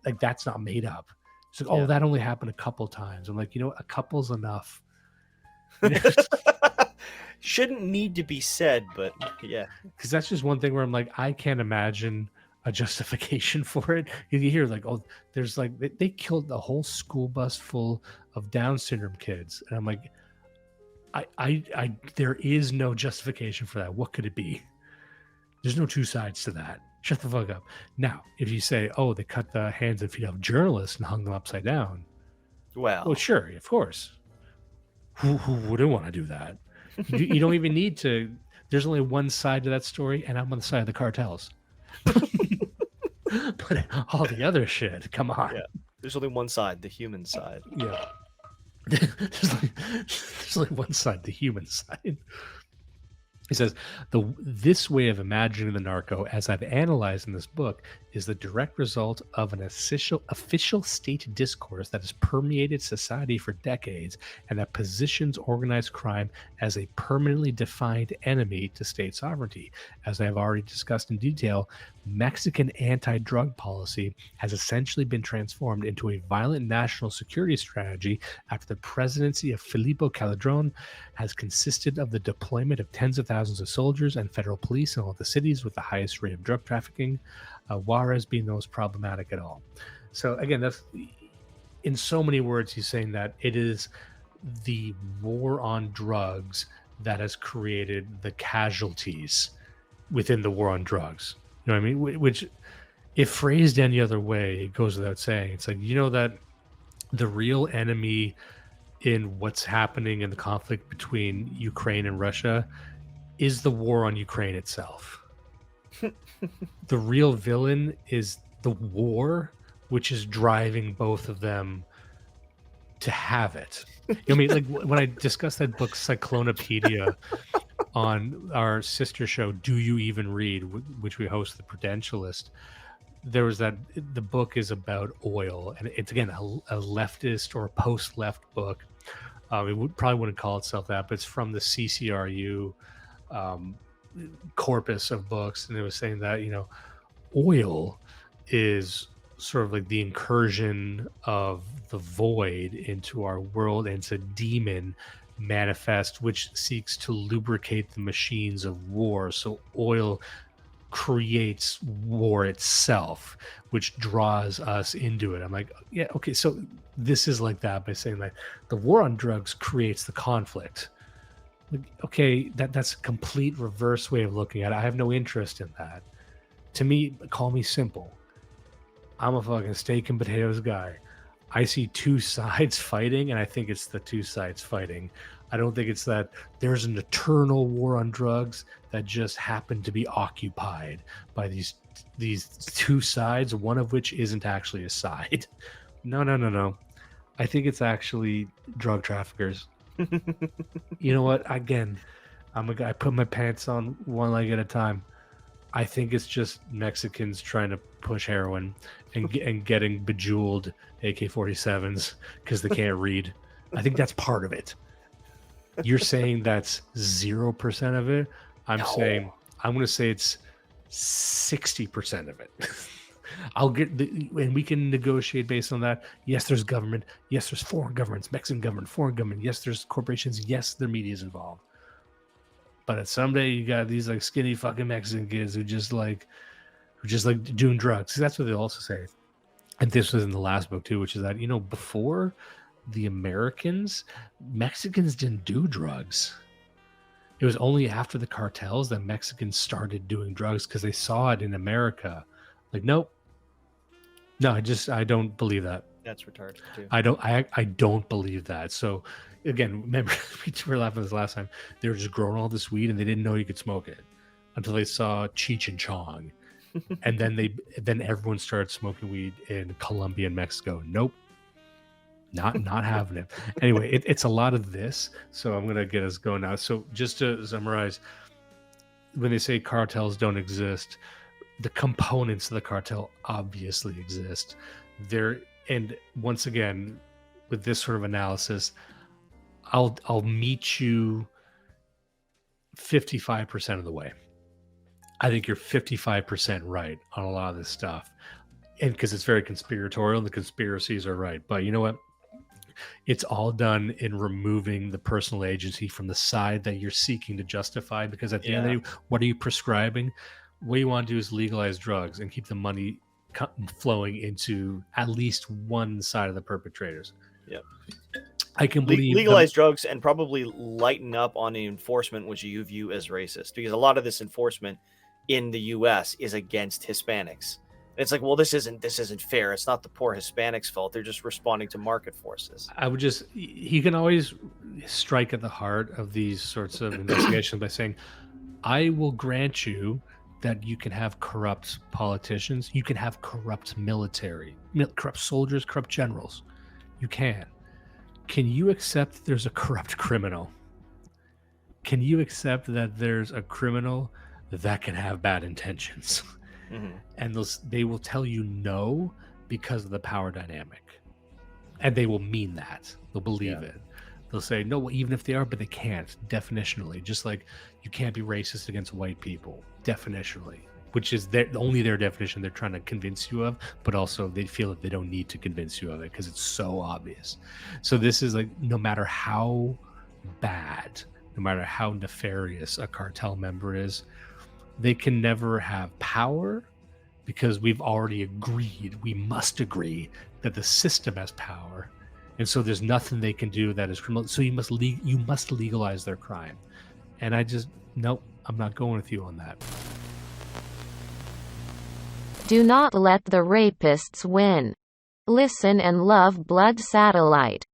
like that's not made up. It's like, that only happened a couple times. I'm like, a couple's enough. Shouldn't need to be said, but yeah. Because that's just one thing where I'm like, I can't imagine a justification for it. You hear like, there's like, they killed the whole school bus full of Down syndrome kids. And I'm like, I there is no justification for that. What could it be? There's no two sides to that. Shut the fuck up. Now, if you say, they cut the hands and feet of journalists and hung them upside down. Well, sure, of course. Who wouldn't want to do that? You don't even need to. There's only one side to that story, and I'm on the side of the cartels. But all the other shit, come on. Yeah. There's only one side, the human side. Yeah. There's only one side, the human side. He says, this way of imagining the narco, as I've analyzed in this book, is the direct result of an official state discourse that has permeated society for decades and that positions organized crime as a permanently defined enemy to state sovereignty. As I have already discussed in detail, Mexican anti-drug policy has essentially been transformed into a violent national security strategy after the presidency of Felipe Calderon has consisted of the deployment of tens of thousands thousands of soldiers and federal police in all the cities with the highest rate of drug trafficking, Juarez being the most problematic at all. So again, that's in so many words, he's saying that it is the war on drugs that has created the casualties within the war on drugs. You know what I mean? Which, if phrased any other way, it goes without saying. It's like, you know, that the real enemy in what's happening in the conflict between Ukraine and Russia is the war on Ukraine itself. The real villain is the war, which is driving both of them to have it. You know what I mean? Like when I discussed that book, Cyclonopedia, on our sister show, Do You Even Read, which we host, The Prudentialist, there was that the book is about oil, and it's again a leftist or a post-left book. Probably wouldn't call itself that, but it's from the CCRU corpus of books, and it was saying that, you know, oil is sort of like the incursion of the void into our world, and it's a demon manifest which seeks to lubricate the machines of war. So oil creates war itself, which draws us into it. I'm like, yeah, okay, so this is like that, by saying like the war on drugs creates the conflict. Like, okay, that's a complete reverse way of looking at it. I have no interest in that. To me, call me simple. I'm a fucking steak and potatoes guy. I see two sides fighting, and I think it's the two sides fighting. I don't think it's that there's an eternal war on drugs that just happened to be occupied by these two sides, one of which isn't actually a side. No. I think it's actually drug traffickers. You know what? Again, I'm a guy. I put my pants on one leg at a time. I think it's just Mexicans trying to push heroin and getting bejeweled AK-47s because they can't read. I think that's part of it. You're saying that's 0% of it. I'm saying I'm going to say it's 60% of it. I'll get and we can negotiate based on that. Yes, there's government. Yes, there's foreign governments, Mexican government, foreign government. Yes, there's corporations. Yes, the media is involved. But someday you got these like skinny fucking Mexican kids who just like doing drugs. That's what they also say. And this was in the last book too, which is that, you know, before the Americans, Mexicans didn't do drugs. It was only after the cartels that Mexicans started doing drugs because they saw it in America. Like, nope. No, I don't believe that. That's retarded too. I don't believe that. So again, remember we were laughing this last time. They were just growing all this weed and they didn't know you could smoke it until they saw Cheech and Chong. And then everyone started smoking weed in Colombia and Mexico. Nope. Not having it. Anyway, it's a lot of this. So I'm gonna get us going now. So just to summarize, when they say cartels don't exist, the components of the cartel obviously exist. And once again, with this sort of analysis, I'll meet you 55% of the way. I think you're 55% right on a lot of this stuff. And because it's very conspiratorial, the conspiracies are right. But you know what? It's all done in removing the personal agency from the side that you're seeking to justify. Because at the end of the day, what are you prescribing? What you want to do is legalize drugs and keep the money flowing into at least one side of the perpetrators. Yep. I can believe legalize drugs and probably lighten up on the enforcement, which you view as racist, because a lot of this enforcement in the U.S. is against Hispanics. And it's like, well, this isn't fair. It's not the poor Hispanics' fault. They're just responding to market forces. He can always strike at the heart of these sorts of investigations by saying, I will grant you that you can have corrupt politicians, you can have corrupt military, corrupt soldiers, corrupt generals. You can. Can you accept there's a corrupt criminal? Can you accept that there's a criminal that can have bad intentions? Mm-hmm. And they will tell you no because of the power dynamic. And they will mean that. They'll believe it. They'll say, no, well, even if they are, but they can't, definitionally. Just like you can't be racist against white people, definitionally, which is only their definition they're trying to convince you of, but also they feel that they don't need to convince you of it because it's so obvious. So this is like, no matter how bad no matter how nefarious a cartel member is. They can never have power because we've already agreed, we must agree, that the system has power. And so there's nothing they can do that is criminal. So you must legalize their crime. And nope, I'm not going with you on that. Do not let the rapists win. Listen and love Blood Satellite.